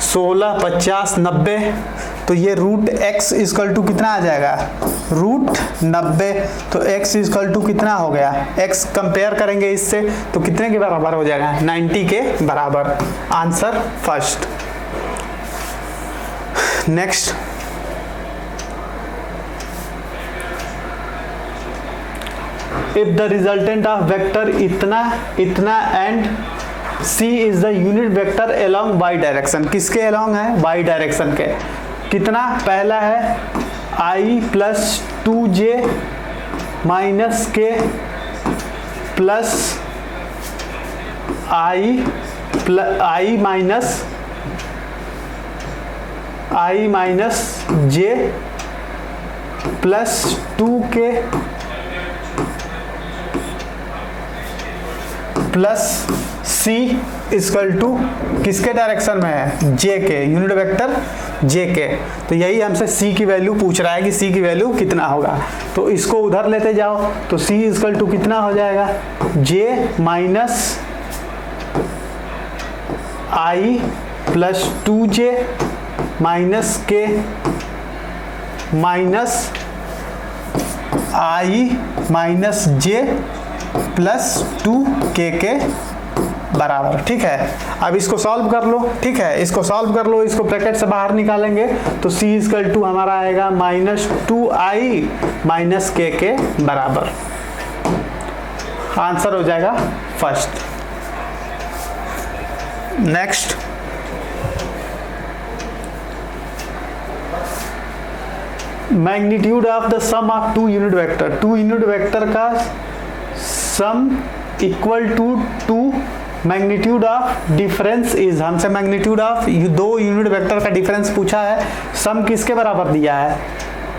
Speaker 1: 16 50 90, तो ये √x इक्वल टू कितना आ जाएगा, √90। तो x इक्वल टू कितना हो गया, x कंपेयर करेंगे इससे तो कितने के बराबर हो जाएगा, 90 के बराबर। Answer first. Next, if the resultant of vector इतना इतना and c is the unit vector along y direction, किसके अलोंग है, y डायरेक्शन के। कितना, पहला है i plus 2j minus k plus i minus j plus 2k plus c equal to किसके डायरेक्शन में है, j के, यूनिट वेक्टर j के। तो यही हमसे c की वैल्यू पूछ रहा है कि c की वैल्यू कितना होगा। तो इसको उधर लेते जाओ तो c इक्वल टू कितना हो जाएगा, j minus i plus 2j minus k minus i minus j plus 2k के बराबर। ठीक है, अब इसको सॉल्व कर लो। ठीक है, इसको सॉल्व कर लो, इसको ब्रैकेट से बाहर निकालेंगे तो c इक्वल टू हमारा आएगा -2i माइनस k के बराबर। आंसर हो जाएगा first. Next, magnitude of the sum of two unit vector, two unit vector का sum equal to 2 magnitude of difference is, हमसे मैग्नीट्यूड ऑफ दो यूनिट वेक्टर का डिफरेंस पूछा है, सम किसके बराबर दिया है,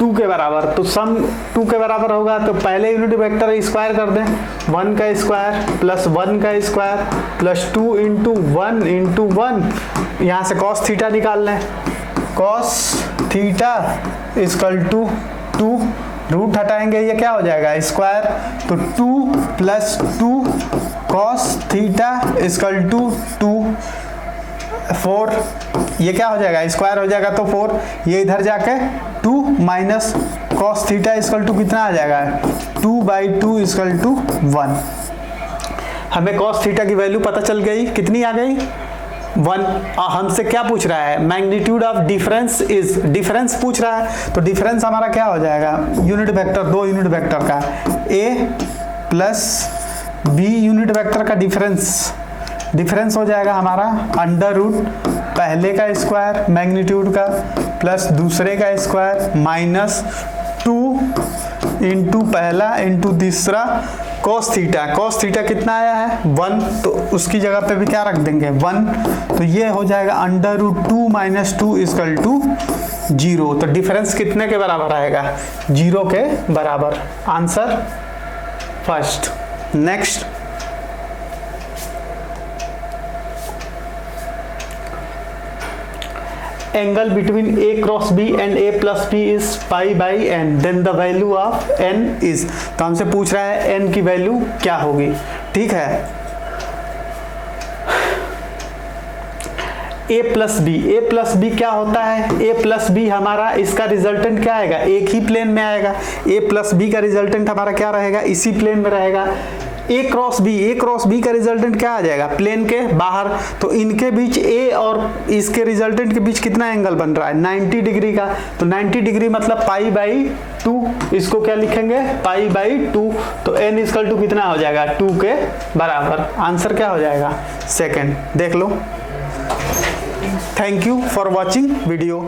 Speaker 1: 2 के बराबर। तो सम 2 के बराबर होगा तो पहले यूनिट वेक्टर स्क्वायर कर दें, 1 का स्क्वायर प्लस 1 का स्क्वायर प्लस 2 इंटू 1 इंटू 1, यहाँ से कॉस थीटा निकाल लें, cos theta equal to 2, root हटाएंगे ये क्या हो जाएगा, स्क्वायर। तो 2 plus 2 cos theta equal to 2, 4, ये क्या हो जाएगा, स्क्वायर हो जाएगा तो 4, ये इधर जाके 2 minus cos theta equal to कितना आ जाएगा, 2/2 इक्वल टू 1। हमें कॉस थीटा की वैल्यू पता चल गई, कितनी आ गई, 1। हमसे क्या पूछ रहा है, magnitude of difference is, difference पूछ रहा है तो डिफरेंस हमारा क्या हो जाएगा, यूनिट वेक्टर, दो यूनिट वेक्टर का a plus b unit vector का डिफरेंस हो जाएगा हमारा √ पहले का स्क्वायर मैग्नीट्यूड का प्लस दूसरे का स्क्वायर माइनस 2 इंटू पहला इंटू तीसरा कॉस थीटा कितना आया है, 1, तो उसकी जगह पे भी क्या रख देंगे, 1। तो ये हो जाएगा √2 माइनस 2 इक्वल टू 0। तो डिफरेंस कितने के बराबर आएगा, 0 के बराबर। Answer first. Next, angle between a cross b and a plus b is π/n, then the value of n is, तो हमसे पूछ रहा है n की वैल्यू क्या होगी। ठीक है, a प्लस बी क्या होता है, a प्लस बी हमारा इसका रिजल्टेंट क्या आएगा, एक ही प्लेन में आएगा, a प्लस बी का रिजल्टेंट हमारा क्या रहेगा, इसी प्लेन में रहेगा। a क्रॉस बी का रिजल्टेंट क्या आ जाएगा, प्लेन के बाहर। तो इनके बीच a और इसके रिजल्टेंट के बीच कितना एंगल बन रहा है, 90 डिग्री का। तो 90 डिग्री मतलब π/2, इसको क्या लिखेंगे, π/2। तो n इक्वल टू कितना हो जाएगा, 2 के बराबर। आंसर क्या हो जाएगा, सेकंड। देख लो। Thank you for watching video.